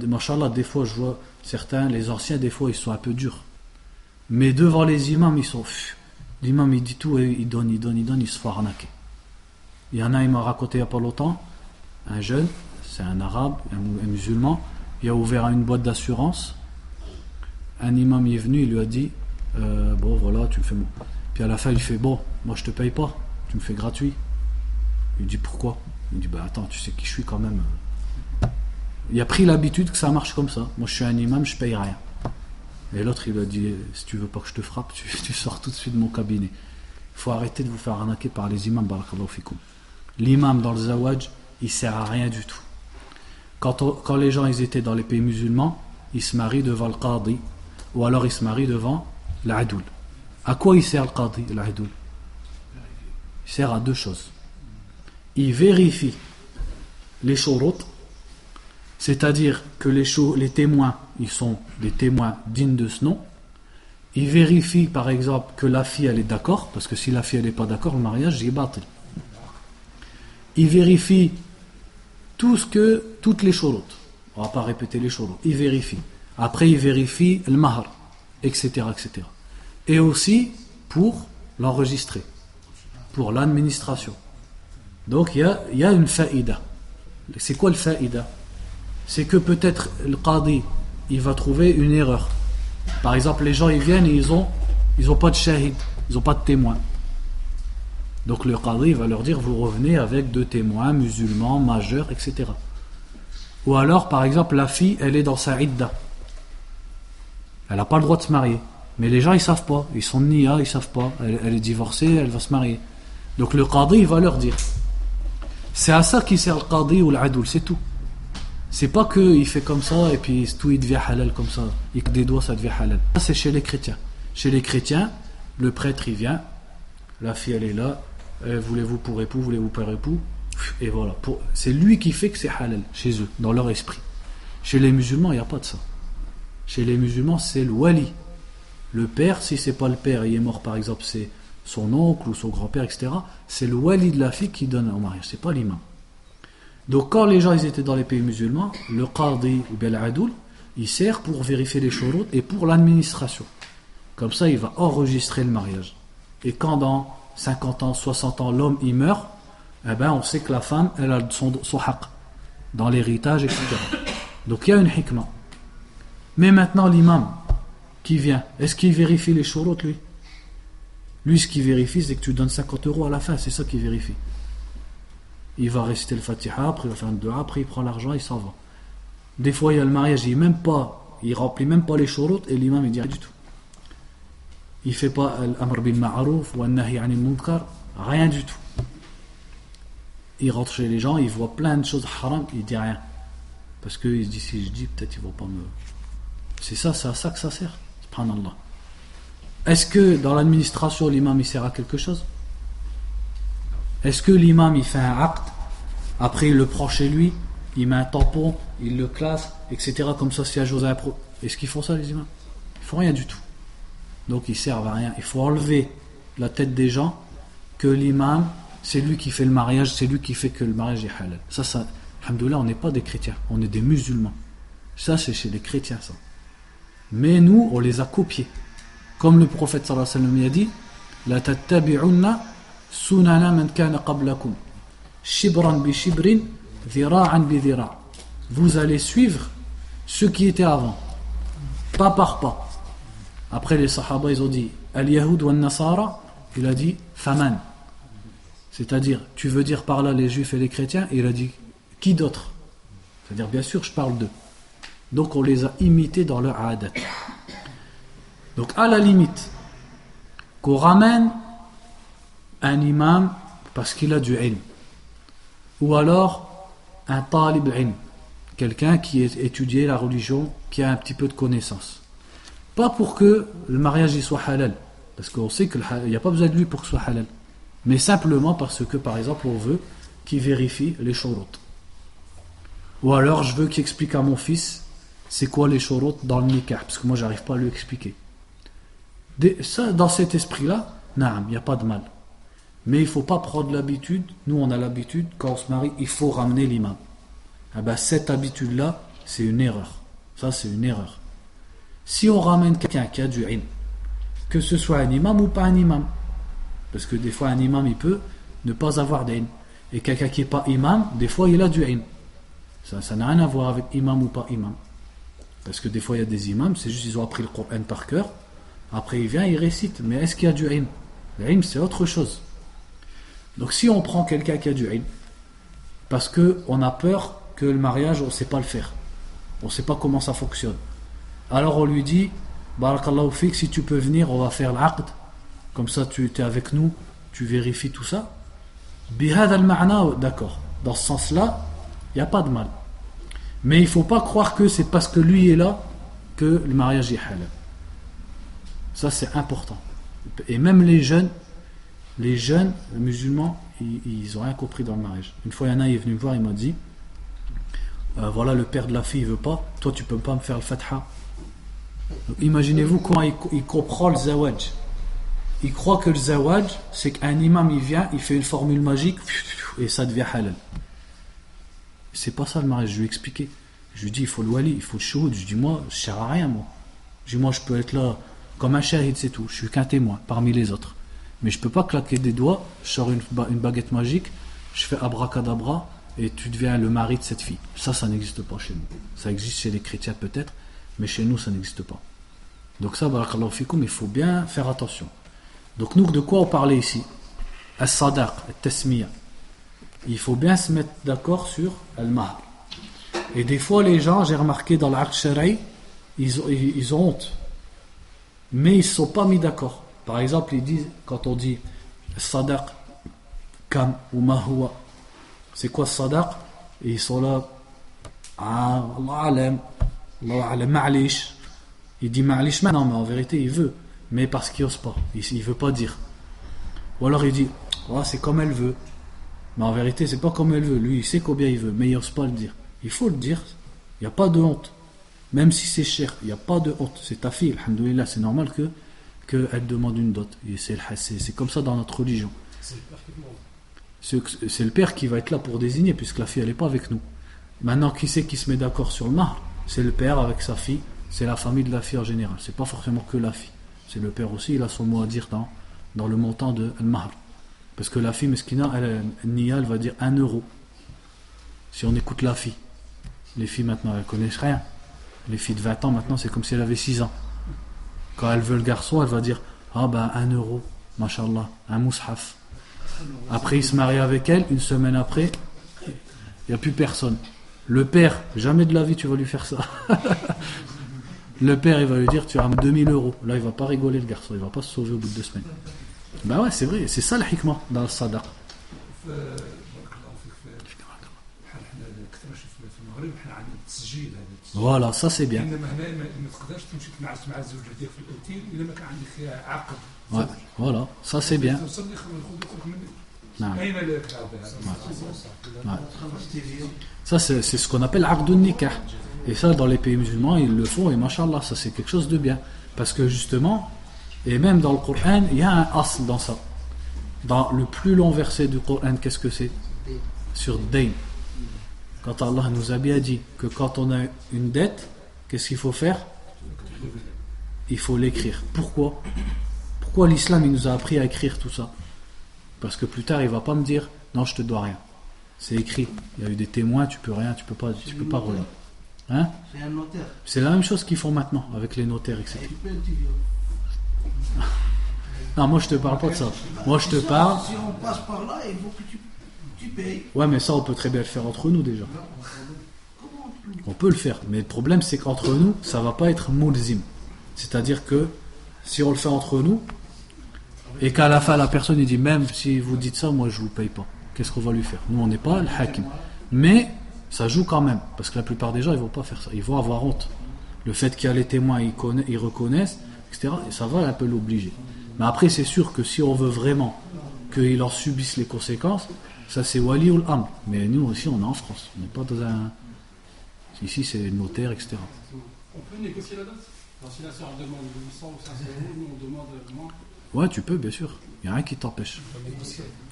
Machallah, des fois, je vois certains, les anciens, des fois, ils sont un peu durs. Mais devant les imams, ils sont... L'imam, il dit tout et il donne, il se fait arnaquer. Il y en a, il m'a raconté il n'y a pas longtemps, un jeune, c'est un arabe, un musulman, il a ouvert une boîte d'assurance. Un imam il est venu, il lui a dit bon, voilà, tu me fais... Puis à la fin, il fait bon, moi je te paye pas, tu me fais gratuit. Il dit pourquoi? Il dit attends, tu sais qui je suis quand même. Il a pris l'habitude que ça marche comme ça. Moi je suis un imam, je paye rien. Et l'autre il lui a dit si tu veux pas que je te frappe, tu sors tout de suite de mon cabinet. Il faut arrêter de vous faire arnaquer par les imams, barakallahu fikoum. L'imam dans le zawaj, il sert à rien du tout. Quand les gens ils étaient dans les pays musulmans, ils se marient devant le qadi, ou alors ils se marient devant l'adoul. À quoi il sert le qadi, l'adoul? Il sert à deux choses. Il vérifie les shurut, c'est-à-dire que les témoins, ils sont des témoins dignes de ce nom. Il vérifie par exemple que la fille elle est d'accord, parce que si la fille elle n'est pas d'accord, le mariage est batil. Il vérifie toutes les shurut. On va pas répéter les shurut. Il vérifie. Après, il vérifie le mahar, etc., etc. Et aussi pour l'enregistrer, pour l'administration. Donc, il y a une faïda. C'est quoi le faïda? C'est que peut-être le qadi, il va trouver une erreur. Par exemple, les gens, ils viennent et ils ont pas de shahid, ils ont pas de témoin. Donc le qadi va leur dire, vous revenez avec 2 témoins musulmans, majeurs, etc. Ou alors, par exemple, la fille, elle est dans sa idda. Elle n'a pas le droit de se marier. Mais les gens, ils savent pas. Ils sont niya, ils savent pas. Elle est divorcée, elle va se marier. Donc le qadi, il va leur dire. C'est à ça qui sert le qadi ou l'adoul, c'est tout. C'est pas qu'il fait comme ça et puis tout il devient halal comme ça. Il des doigts, ça devient halal. Ça, c'est chez les chrétiens. Chez les chrétiens, le prêtre, il vient. La fille, elle est là. Voulez-vous pour époux, voulez-vous pour époux. Et voilà. C'est lui qui fait que c'est halal chez eux, dans leur esprit. Chez les musulmans, il n'y a pas de ça. Chez les musulmans, c'est le wali. Le père, si c'est pas le père, il est mort par exemple, c'est son oncle ou son grand-père, etc. C'est le wali de la fille qui donne au mariage, c'est pas l'imam. Donc quand les gens ils étaient dans les pays musulmans, le qadi ou bien l'adoul, il sert pour vérifier les shurut et pour l'administration. Comme ça, il va enregistrer le mariage. Et quand dans 50 ans, 60 ans, l'homme il meurt, eh ben on sait que la femme, elle a son haq dans l'héritage, etc. Donc il y a une hikmah. Mais maintenant l'imam qui vient, est-ce qu'il vérifie les shurut lui? Lui ce qu'il vérifie c'est que tu donnes 50 € à la fin, c'est ça qu'il vérifie. Il va réciter le Fatiha, après il va faire un dua, après il prend l'argent, il s'en va. Des fois il y a le mariage, il remplit même pas les shurut et l'imam il dit rien du tout. Il fait pas l'amr bil ma'ruf ou an-nahy 'anil munkar, rien du tout. Il rentre chez les gens, il voit plein de choses haram, il dit rien. Parce qu'il se dit, si je dis, peut-être ils vont pas me... c'est à ça que ça sert. Subhanallah. Est-ce que dans l'administration, l'imam il sert à quelque chose? Est-ce que l'imam il fait un acte, après il le prend chez lui, il met un tampon, il le classe, etc. Comme ça, si à José Pro. Est-ce qu'ils font ça les imams? Ils font rien du tout. Donc ils servent à rien. Il faut enlever la tête des gens que l'imam, c'est lui qui fait le mariage, c'est lui qui fait que le mariage est halal. Ça, alhamdoulilah, on n'est pas des chrétiens, on est des musulmans. Ça, c'est chez les chrétiens, ça. Mais nous, on les a copiés. Comme le prophète sallallahu alayhi wa sallam a dit, la tattabi'unna sunana man kana qablakum, shibran bi shibrin, dhira'an bi dhira'. Vous allez suivre ceux qui étaient avant, pas par pas. Après les sahaba, ils ont dit al-yahoud wa al-nasara, il a dit faman. C'est-à-dire, tu veux dire par là les juifs et les chrétiens, et il a dit qui d'autre? C'est-à-dire, bien sûr, je parle d'eux. Donc, on les a imités dans leur adat. Donc, à la limite, qu'on ramène un imam parce qu'il a du ilm, ou alors un talib ilm, quelqu'un qui a étudié la religion, qui a un petit peu de connaissance. Pas pour que le mariage y soit halal, parce qu'on sait qu'il n'y a pas besoin de lui pour que ce soit halal, mais simplement parce que, par exemple, on veut qu'il vérifie les shurut. Ou alors, je veux qu'il explique à mon fils c'est quoi les shurut dans le nikah, parce que moi, j'arrive pas à lui expliquer. Ça, dans cet esprit-là, il n'y a pas de mal. Mais il ne faut pas prendre l'habitude, nous on a l'habitude, quand on se marie, il faut ramener l'imam. Ah ben, cette habitude-là, c'est une erreur. Ça, c'est une erreur. Si on ramène quelqu'un qui a du ilm, que ce soit un imam ou pas un imam, parce que des fois un imam il peut ne pas avoir d'ilm, et quelqu'un qui n'est pas imam, des fois il a du ilm. Ça n'a rien à voir avec imam ou pas imam, parce que des fois il y a des imams, c'est juste ils ont appris le Coran par cœur, après il vient, il récite, mais est-ce qu'il y a du ilm? L'ilm c'est autre chose. Donc si on prend quelqu'un qui a du ilm, parce qu'on a peur que le mariage on ne sait pas le faire, on ne sait pas comment ça fonctionne, alors on lui dit barakallahu fik, si tu peux venir, on va faire l'aqd, comme ça tu es avec nous, tu vérifies tout ça. Bihad al-ma'na, d'accord, dans ce sens là il n'y a pas de mal, mais il ne faut pas croire que c'est parce que lui est là que le mariage est halal. Ça c'est important. Et même les jeunes musulmans, ils n'ont rien compris dans le mariage. Une fois il y en a, il est venu me voir, il m'a dit voilà, le père de la fille ne veut pas, toi tu peux pas me faire le fatha. Donc, imaginez-vous comment il comprend le zawaj. Il croit que le zawaj c'est qu'un imam il vient, il fait une formule magique et ça devient halal. C'est pas ça le mariage. Je lui ai expliqué. Je lui ai dit, il faut le wali, il faut le shouhoud. Je lui ai dit, moi, je sers à rien, moi. Je lui ai dit, moi, je peux être là comme un shahid, c'est tout. Je suis qu'un témoin parmi les autres. Mais je peux pas claquer des doigts, je sors une baguette magique, je fais abracadabra et tu deviens le mari de cette fille. Ça n'existe pas chez nous. Ça existe chez les chrétiens peut-être, mais chez nous, ça n'existe pas. Donc ça, barakallahu fikoum, il faut bien faire attention. Donc nous, de quoi on parlait ici? As-sadaq, at-tasmiya. Il faut bien se mettre d'accord sur al-mahr. Et des fois, les gens, j'ai remarqué dans l'aqd shara'i, ils ont honte. Mais ils ne se sont pas mis d'accord. Par exemple, ils disent, quand on dit sadaq, kam ou mahwa, c'est quoi sadaq? Et ils sont là, ah, Allah alam, ma'lish. Il dit ma'lish, non, mais en vérité, il veut. Mais parce qu'il n'ose pas. Il ne veut pas dire. Ou alors il dit, oh, c'est comme elle veut. Mais en vérité, c'est pas comme elle veut. Lui, il sait combien il veut, mais il n'ose pas le dire. Il faut le dire. Il n'y a pas de honte. Même si c'est cher, il n'y a pas de honte. C'est ta fille, alhamdoulilah, c'est normal qu'elle demande une dot. Et c'est comme ça dans notre religion. C'est le père qui demande. C'est le père qui va être là pour désigner, puisque la fille, elle n'est pas avec nous. Maintenant, qui c'est qui se met d'accord sur le mahr? C'est le père avec sa fille. C'est la famille de la fille en général. C'est pas forcément que la fille. C'est le père aussi, il a son mot à dire dans le montant de al-mahr. Parce que la fille meskina, elle va dire 1 euro. Si on écoute la fille. Les filles maintenant, elles connaissent rien. Les filles de 20 ans maintenant, c'est comme si elle avait 6 ans. Quand elle veut le garçon, elle va dire, ah ben 1 euro, mashallah, un moushaf. Après il se marie avec elle, une semaine après, il n'y a plus personne. Le père, jamais de la vie tu vas lui faire ça. Le père, il va lui dire, tu as 2000 euros. Là, il va pas rigoler le garçon, il va pas se sauver au bout de 2 semaines. Ben ouais, c'est vrai, c'est ça le hikmah dans le sadaq. Voilà, ça c'est bien. Ouais, voilà, ça c'est bien. Non. Ouais. Ça c'est ce qu'on appelle aqdun nikah. Et ça dans les pays musulmans ils le font et mashallah, ça c'est quelque chose de bien. Parce que justement, et même dans le Coran, il y a un asl dans ça. Dans le plus long verset du Coran, qu'est-ce que c'est? Sur Dayn. Quand Allah nous a bien dit que quand on a une dette, qu'est-ce qu'il faut faire? Il faut l'écrire. Pourquoi? Pourquoi l'islam il nous a appris à écrire tout ça? Parce que plus tard il va pas me dire non je te dois rien. C'est écrit. Il y a eu des témoins, tu peux rien, tu peux pas revenir. Hein? C'est un notaire. C'est la même chose qu'ils font maintenant avec les notaires, etc. Non, moi je te parle pas de ça. Moi je te parle. Si on passe par là, il faut que tu payes. Ouais, mais ça on peut très bien le faire entre nous déjà. On peut le faire, mais le problème c'est qu'entre nous, ça va pas être mulzim. C'est-à-dire que si on le fait entre nous, et qu'à la fin la personne il dit même si vous dites ça, moi je vous paye pas. Qu'est-ce qu'on va lui faire? Nous on n'est pas le hakim. Mais ça joue quand même, parce que la plupart des gens ils vont pas faire ça. Ils vont avoir honte. Le fait qu'il y a les témoins, ils reconnaissent, etc. Et ça va un peu l'obliger. Mais après c'est sûr que si on veut vraiment qu'il en subisse les conséquences, ça c'est wali ou l'am. Mais nous aussi on est en France. On n'est pas dans un... Ici c'est notaire, etc. On peut négocier la date. Alors, si la sœur demande 800 ou 500 euros, nous on demande moins. Ouais, tu peux, bien sûr. Il n'y a rien qui t'empêche.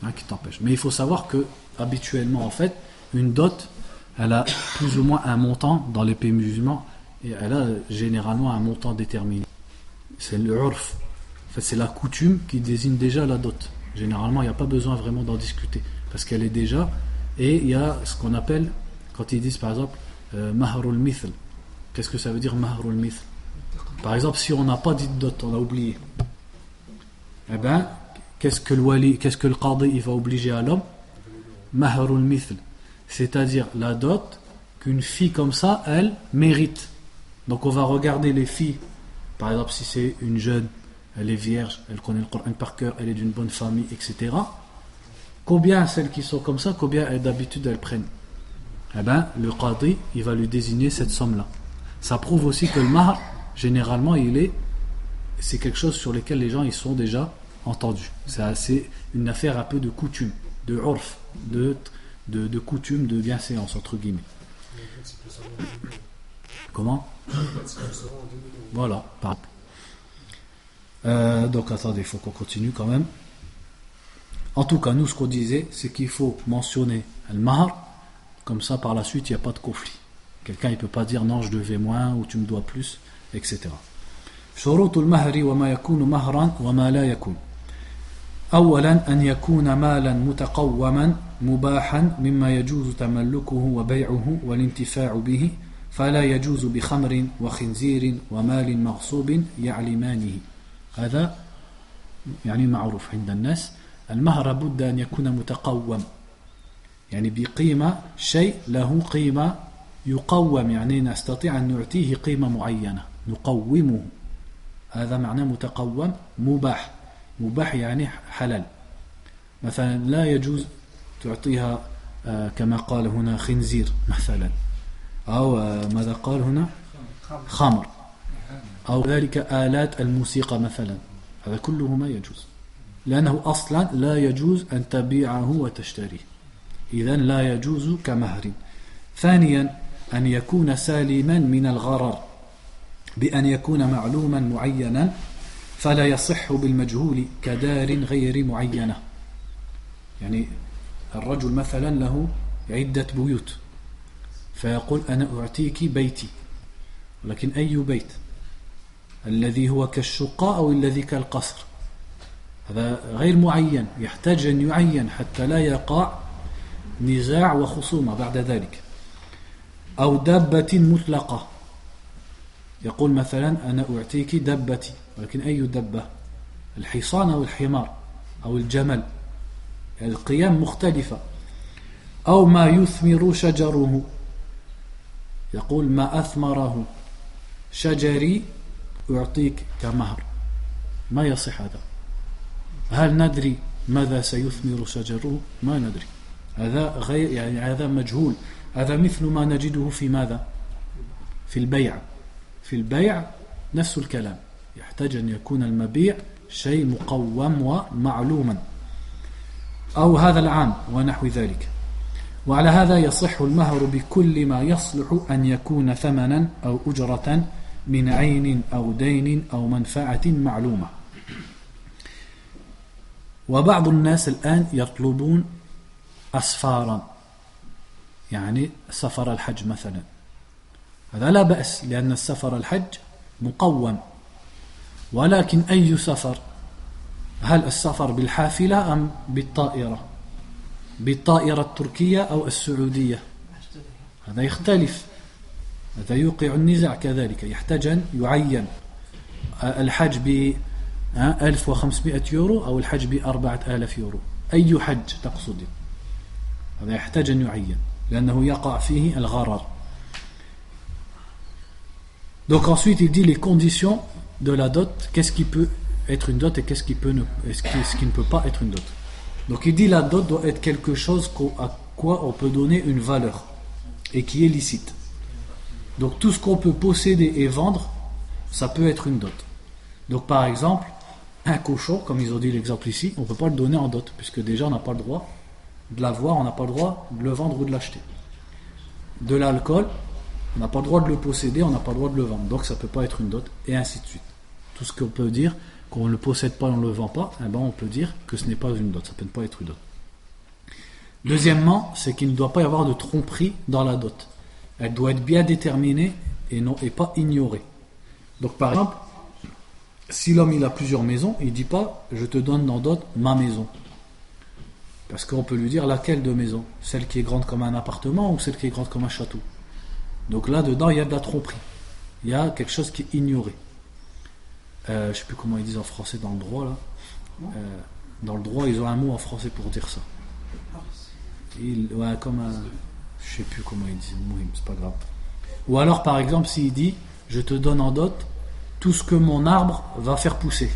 Rien qui t'empêche. Mais il faut savoir que, habituellement, en fait, une dot, elle a plus ou moins un montant dans les pays musulmans, et elle a généralement un montant déterminé. C'est le urf. En fait, c'est la coutume qui désigne déjà la dot. Généralement, il n'y a pas besoin vraiment d'en discuter, parce qu'elle est déjà. Et il y a ce qu'on appelle, quand ils disent par exemple, mahrul mithl. Qu'est-ce que ça veut dire mahrul mithl? Par exemple, si on n'a pas dit de dot, on a oublié. Eh bien, qu'est-ce que le qadi il va obliger à l'homme? Mahrul mithl, c'est-à-dire la dot qu'une fille comme ça, elle mérite. Donc on va regarder les filles, par exemple si c'est une jeune, elle est vierge, elle connaît le Coran par cœur, elle est d'une bonne famille, etc. Combien celles qui sont comme ça, combien d'habitude elles prennent? Eh bien, le qadi, il va lui désigner cette somme-là. Ça prouve aussi que le mahr, généralement, c'est quelque chose sur lequel les gens ils sont déjà entendus. C'est une affaire un peu de coutume, de urf, de coutume, de bienséance entre guillemets. Comment? Voilà. Donc attendez, il faut qu'on continue quand même. En tout cas, nous ce qu'on disait, c'est qu'il faut mentionner al-mahr Comme ça, par la suite, il n'y a pas de conflit. Quelqu'un ne peut pas dire non, je devais moins ou tu me dois plus, etc. شروط المهر وما يكون مهرا وما لا يكون. أولا أن يكون مالا متقوما مباحا مما يجوز تملكه وبيعه والانتفاع به فلا يجوز بخمر وخنزير ومال مغصوب يعلمانه. هذا يعني معروف عند الناس. المهر بد أن يكون متقوم يعني بقيمة شيء له قيمة يقوم يعني نستطيع أن نعطيه قيمة معينة نقومه. هذا معنى متقوم. مباح مباح يعني حلال. مثلا لا يجوز تعطيها كما قال هنا خنزير مثلا أو ماذا قال هنا خمر أو ذلك آلات الموسيقى مثلا. هذا كله ما يجوز لأنه أصلا لا يجوز أن تبيعه وتشتريه. إذن لا يجوز كمهر. ثانيا أن يكون سالما من الغرر بأن يكون معلوما معينا فلا يصح بالمجهول كدار غير معينة. يعني الرجل مثلا له عدة بيوت فيقول أنا أعطيك بيتي ولكن أي بيت الذي هو كالشقة أو الذي كالقصر هذا غير معين يحتاج أن يعين حتى لا يقع نزاع وخصومة بعد ذلك. أو دابة مطلقة يقول مثلا أنا أعطيك دبتي ولكن أي دبة الحصان أو الحمار أو الجمل القيم مختلفة. أو ما يثمر شجره يقول ما أثمره شجري أعطيك كمهر ما يصح هذا. هل ندري ماذا سيثمر شجره؟ ما ندري. هذا غير يعني هذا مجهول. هذا مثل ما نجده في ماذا؟ في البيع. في البيع نفس الكلام يحتاج أن يكون المبيع شيء مقوم ومعلوما أو هذا العام ونحو ذلك. وعلى هذا يصح المهر بكل ما يصلح أن يكون ثمنا أو أجرة من عين أو دين أو منفعة معلومة. وبعض الناس الآن يطلبون أسفارا يعني سفر الحج مثلا. هذا لا بأس لأن السفر الحج مقوم ولكن أي سفر؟ هل السفر بالحافلة أم بالطائرة؟ بالطائرة التركية أو السعودية؟ هذا يختلف. هذا يوقع النزاع كذلك. يحتاج أن يعين الحج ب 1500 يورو أو الحج ب 4000 يورو. أي حج تقصد؟ هذا يحتاج أن يعين لأنه يقع فيه الغرر. Donc ensuite il dit les conditions de la dot, qu'est-ce qui peut être une dot et qu'est-ce qui ne peut pas être une dot. Donc il dit la dot doit être quelque chose à quoi on peut donner une valeur et qui est licite. Donc tout ce qu'on peut posséder et vendre, ça peut être une dot. Donc par exemple, un cochon, comme ils ont dit l'exemple ici, on ne peut pas le donner en dot, puisque déjà on n'a pas le droit de l'avoir, on n'a pas le droit de le vendre ou de l'acheter. De l'alcool, on n'a pas le droit de le posséder, on n'a pas le droit de le vendre, donc ça ne peut pas être une dot, et ainsi de suite. Tout ce qu'on peut dire, qu'on ne le possède pas et on ne le vend pas, eh ben on peut dire que ce n'est pas une dot, ça ne peut pas être une dot. Deuxièmement, c'est qu'il ne doit pas y avoir de tromperie dans la dot. Elle doit être bien déterminée et pas ignorée. Donc par exemple, si l'homme il a plusieurs maisons, il ne dit pas je te donne en dot ma maison. Parce qu'on peut lui dire laquelle de maison, celle qui est grande comme un appartement ou celle qui est grande comme un château. Donc là-dedans, il y a de la tromperie. Il y a quelque chose qui est ignoré. Je ne sais plus comment ils disent en français dans le droit. Là. Dans le droit, ils ont un mot en français pour dire ça. Ouais, comme un... Je ne sais plus comment ils disent. C'est pas grave. Ou alors, par exemple, s'il dit je te donne en dot tout ce que mon arbre va faire pousser.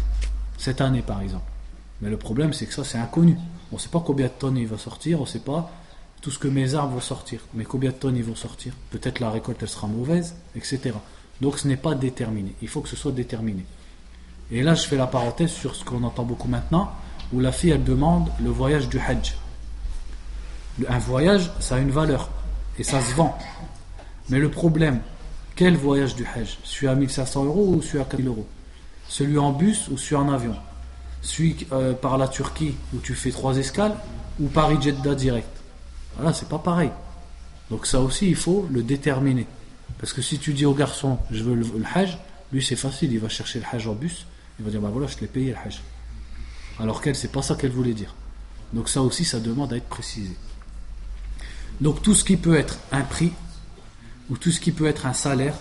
Cette année, par exemple. Mais le problème, c'est que ça, c'est inconnu. On ne sait pas combien de tonnes il va sortir. On ne sait pas tout ce que mes arbres vont sortir, mais combien de tonnes ils vont sortir, peut-être la récolte elle sera mauvaise, etc. Donc ce n'est pas déterminé, il faut que ce soit déterminé. Et là je fais la parenthèse sur ce qu'on entend beaucoup maintenant, où la fille elle demande le voyage du Hajj. Un voyage ça a une valeur, et ça se vend. Mais le problème, quel voyage du Hajj? Celui à 1500 euros ou celui à 4000 euros? Celui en bus ou celui en avion? Celui par la Turquie où tu fais 3 escales, ou Paris-Jeddah direct? Voilà, c'est pas pareil. Donc ça aussi, il faut le déterminer. Parce que si tu dis au garçon, je veux le hajj, lui c'est facile, il va chercher le hajj en bus, il va dire, bah voilà, je te l'ai payé le hajj. Alors qu'elle, c'est pas ça qu'elle voulait dire. Donc ça aussi, ça demande à être précisé. Donc tout ce qui peut être un prix, ou tout ce qui peut être un salaire,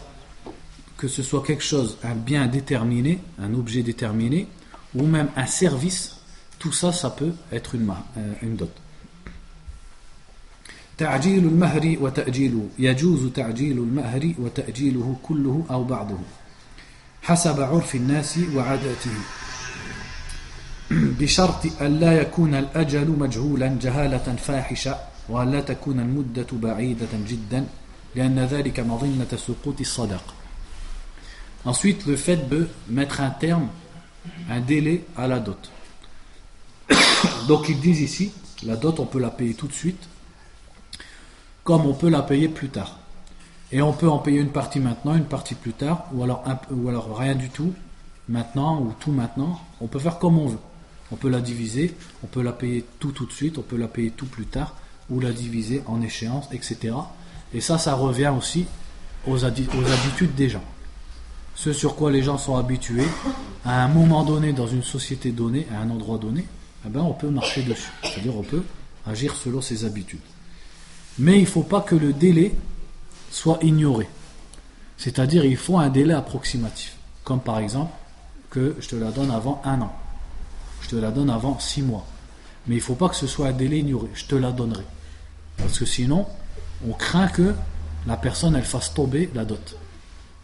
que ce soit quelque chose, un bien déterminé, un objet déterminé, ou même un service, tout ça, ça peut être une dot. تعجيل المهر وتأجيله يجوز تعجيل المهر وتأجيله كله أو بعضه حسب عرف الناس وعاداته بشرط أن لا يكون الأجل مجهولا جهالة فاحشة وأن لا تكون المدة بعيدة جدا لأن ذلك مظنة سقوط الصداق. Ensuite, le fait de mettre un terme, un délai à la dot. Donc ils disent ici, la dot on peut la payer tout de suite, comme on peut la payer plus tard. Et on peut en payer une partie maintenant, une partie plus tard, ou alors rien du tout, maintenant ou tout maintenant. On peut faire comme on veut. On peut la diviser, on peut la payer tout de suite, on peut la payer tout plus tard, ou la diviser en échéance, etc. Et ça revient aussi aux habitudes des gens. Ce sur quoi les gens sont habitués, à un moment donné, dans une société donnée, à un endroit donné, eh ben on peut marcher dessus. C'est-à-dire on peut agir selon ses habitudes. Mais il ne faut pas que le délai soit ignoré. C'est-à-dire il faut un délai approximatif. Comme par exemple, que je te la donne avant 1 an. Je te la donne avant 6 mois. Mais il ne faut pas que ce soit un délai ignoré. Je te la donnerai. Parce que sinon, on craint que la personne, elle fasse tomber la dot.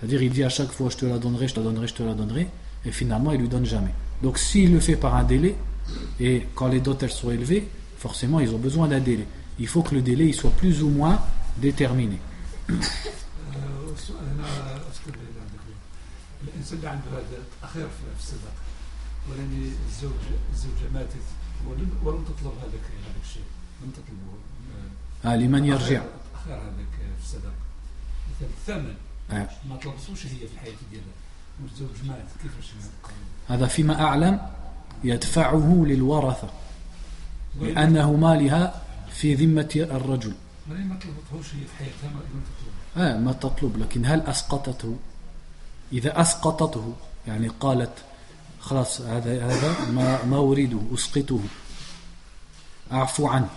C'est-à-dire, il dit à chaque fois, je te la donnerai, je te la donnerai, je te la donnerai. Et finalement, il ne lui donne jamais. Donc, s'il le fait par un délai, et quand les dots, elles sont élevées, forcément, ils ont besoin d'un délai. Il faut que le délai il soit plus ou moins déterminé. لمن يرجع ما طلبتوش هي في الحياه ديالها والزوج مات كيفاش هذا فيما أعلم يدفعه للورثة لأنه مالها في ذمة الرجل. ما طلبتهوش هي في حياتها ما تطلب لكن هل أسقطته؟ إذا أسقطته يعني قالت خلاص هذا ما أريده أسقطه أعفو عنه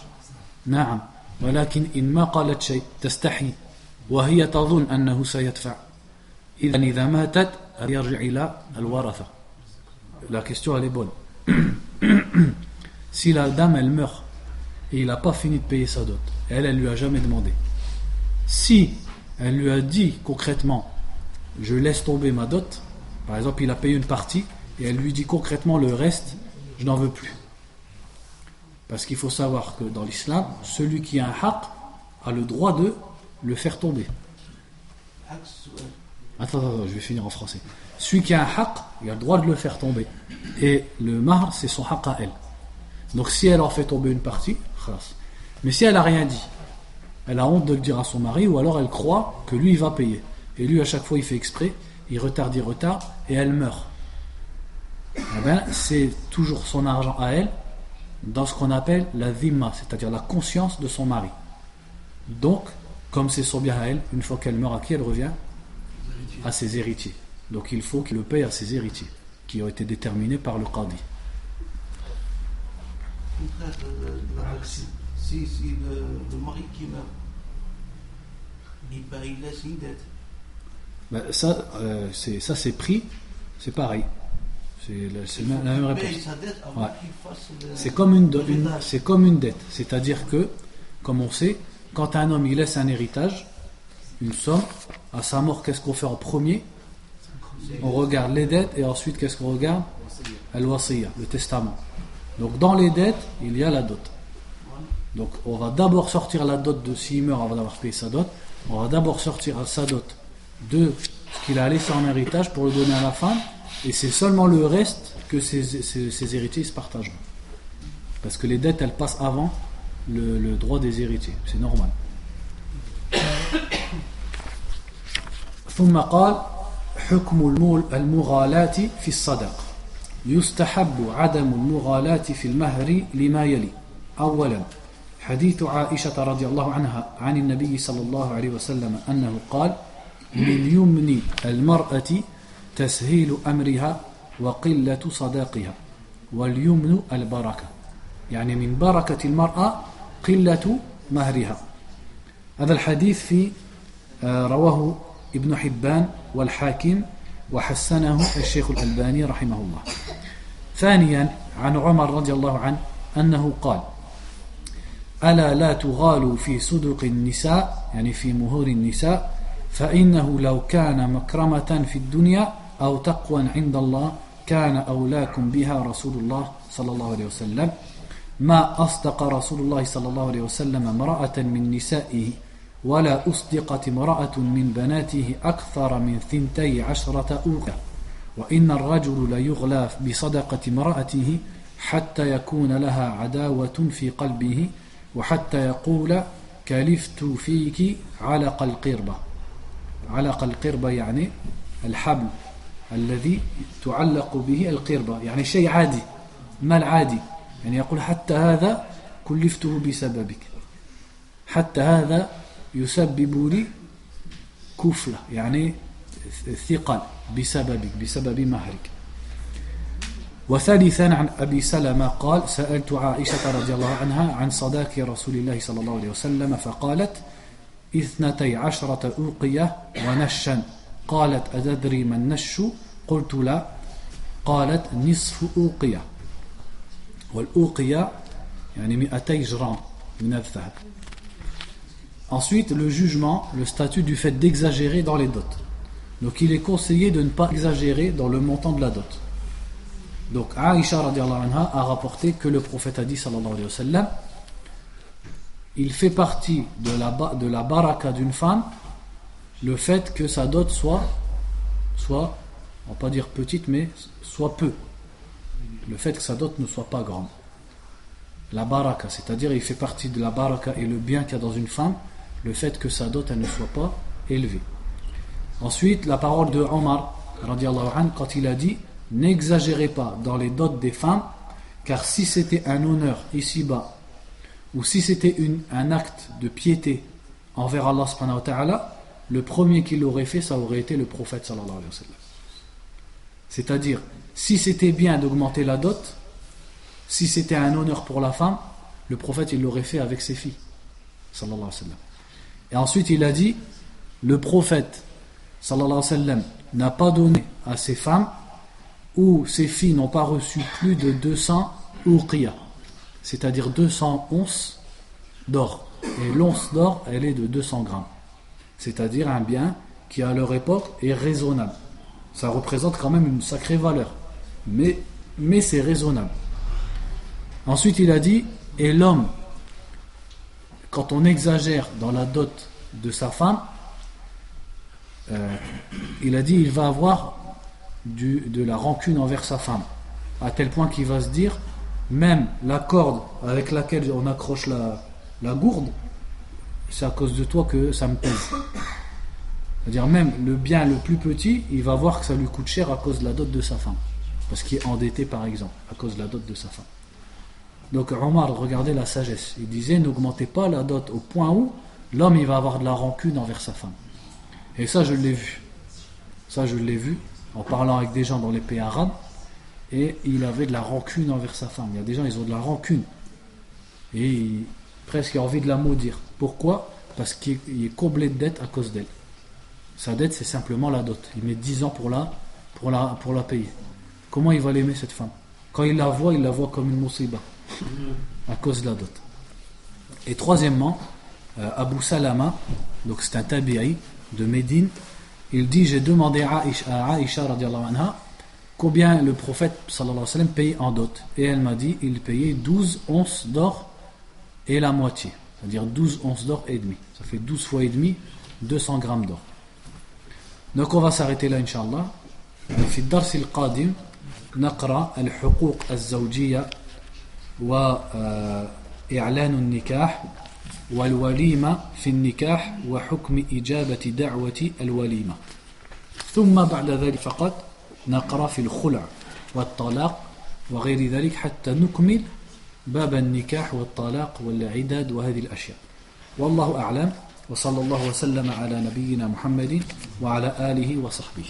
نعم ولكن إن ما قالت شيء تستحي وهي تظن أنه سيدفع إذا ماتت يرجع إلى الورثة. La question elle est bonne. Si la dame elle meurt et il n'a pas fini de payer sa dot, elle lui a jamais demandé. Si elle lui a dit concrètement je laisse tomber ma dot, par exemple il a payé une partie et elle lui dit concrètement le reste je n'en veux plus. Parce qu'il faut savoir que dans l'islam, celui qui a un haqq a le droit de le faire tomber. Attends, je vais finir en français. Celui qui a un haqq, il a le droit de le faire tomber. Et le mahr, c'est son haqq à elle. Donc si elle en fait tomber une partie, khalas. Mais si elle n'a rien dit, elle a honte de le dire à son mari, ou alors elle croit que lui il va payer. Et lui à chaque fois il fait exprès, il retarde, et elle meurt. Eh ben, c'est toujours son argent à elle, dans ce qu'on appelle la dhimma, c'est-à-dire la conscience de son mari. Donc, comme c'est son bien à elle, une fois qu'elle meurt, à qui elle revient? À ses héritiers. Donc il faut qu'il le paye à ses héritiers, qui ont été déterminés par le qadi. Si le mari qui meurt, il laisse une dette. Ben, ça c'est pris, c'est pareil. C'est la même réponse. Ouais. C'est comme une dette. C'est-à-dire que, comme on sait, quand un homme il laisse un héritage, une somme, à sa mort, qu'est-ce qu'on fait en premier? On regarde les dettes et ensuite qu'est-ce qu'on regarde? Al-Wasiyya, le testament. Donc dans les dettes, il y a la dot. Donc on va d'abord sortir la dot de s'il meurt avant d'avoir payé sa dot. On va d'abord sortir sa dot de ce qu'il a laissé en héritage pour le donner à la femme. Et c'est seulement le reste que ses héritiers se partagent. Parce que les dettes, elles passent avant le droit des héritiers. C'est normal. ثم قال حكم المغالاة في الصدق يستحب عدم المغالاة في المهر لما يلي. أولا حديث عائشة رضي الله عنها عن النبي صلى الله عليه وسلم أنه قال من يمن المرأة تسهيل أمرها وقلة صداقها واليمن البركة يعني من بركة المرأة قلة مهرها. هذا الحديث في رواه ابن حبان والحاكم وحسنه الشيخ الألباني رحمه الله. ثانيا عن عمر رضي الله عنه أنه قال ألا لا تغالوا في صدق النساء يعني في مهور النساء فإنه لو كان مكرمة في الدنيا أو تقوى عند الله كان أولاكم بها رسول الله صلى الله عليه وسلم ما أصدق رسول الله صلى الله عليه وسلم امرأة من نسائه ولا أصدقت امرأة من بناته أكثر من 12 أوقية وإن الرجل ليغلى بصدقة امرأته حتى يكون لها عداوة في قلبه وحتى يقول كلفت فيك علق القربة. علق القربة يعني الحبل الذي تعلق به القربة يعني شيء عادي مال عادي يعني يقول حتى هذا كلفته بسببك حتى هذا يسبب لي كفلة يعني ثقل بسببك بسبب مهرك. وثالثا عن أبي سلمة قال سألت عائشة رضي الله عنها عن صداق رسول الله صلى الله عليه وسلم فقالت 12 أوقية ونشا قالت أتدري ما النش قلت لا قالت نصف أوقية والأوقية يعني 200 جرام من الذهب. Ensuite, le jugement, le statut du fait d'exagérer dans les dots. Donc, il est conseillé de ne pas exagérer dans le montant de la dot. Donc, Aïcha radiallahu anha a rapporté que le prophète a dit, sallallahu alayhi wa sallam, il fait partie de la baraka d'une femme, le fait que sa dot soit, on va pas dire petite, mais soit peu. Le fait que sa dot ne soit pas grande. La baraka, c'est-à-dire, il fait partie de la baraka et le bien qu'il y a dans une femme, le fait que sa dot elle ne soit pas élevée. Ensuite, la parole de Omar radiallahu anhu, quand il a dit n'exagérez pas dans les dots des femmes, car si c'était un honneur ici-bas, ou si c'était un acte de piété envers Allah subhanahu wa ta'ala, le premier qui l'aurait fait, ça aurait été le prophète sallallahu alayhi wa sallam. C'est-à-dire, si c'était bien d'augmenter la dot, si c'était un honneur pour la femme, le prophète il l'aurait fait avec ses filles sallallahu alayhi wa sallam. Et ensuite il a dit le prophète sallallahu alayhi wa sallam n'a pas donné à ses femmes ou ses filles n'ont pas reçu plus de 200 uqiyah, c'est-à-dire 200 onces d'or. Et l'once d'or elle est de 200 grammes, c'est-à-dire un bien qui à leur époque est raisonnable. Ça représente quand même une sacrée valeur, mais c'est raisonnable. Ensuite il a dit et l'homme, quand on exagère dans la dot de sa femme, il a dit il va avoir de la rancune envers sa femme, à tel point qu'il va se dire même la corde avec laquelle on accroche la gourde, c'est à cause de toi que ça me pèse. C'est-à-dire même le bien le plus petit, il va voir que ça lui coûte cher à cause de la dot de sa femme, parce qu'il est endetté par exemple à cause de la dot de sa femme. Donc Omar regardait la sagesse, il disait n'augmentez pas la dot au point où l'homme il va avoir de la rancune envers sa femme. Et ça je l'ai vu en parlant avec des gens dans les pays arabes, et il avait de la rancune envers sa femme. Il y a des gens ils ont de la rancune et presque envie de la maudire. Pourquoi? Parce qu'il est comblé de dettes à cause d'elle. Sa dette c'est simplement la dot, il met 10 ans pour la payer. Comment il va l'aimer cette femme? Quand il la voit comme une musiba à cause de la dot. Et troisièmement, Abu Salama, donc c'est un tabi'i de Médine, il dit j'ai demandé à Aïcha radiallahu anha combien le prophète sallallahu alayhi wa sallam payait en dot, et elle m'a dit il payait 12 onces d'or et la moitié, c'est-à-dire 12 onces d'or et demi, ça fait 12 fois et demi 200 grammes d'or. Donc on va s'arrêter là inshallah. في الدرس القادم نقرأ الحقوق الزوجية وإعلان النكاح والوليمة في النكاح وحكم إجابة دعوة الوليمة. ثم بعد ذلك فقط نقرأ في الخلع والطلاق وغير ذلك حتى نكمل باب النكاح والطلاق والعداد وهذه الأشياء. والله أعلم، وصلى الله وسلم على نبينا محمد وعلى آله وصحبه.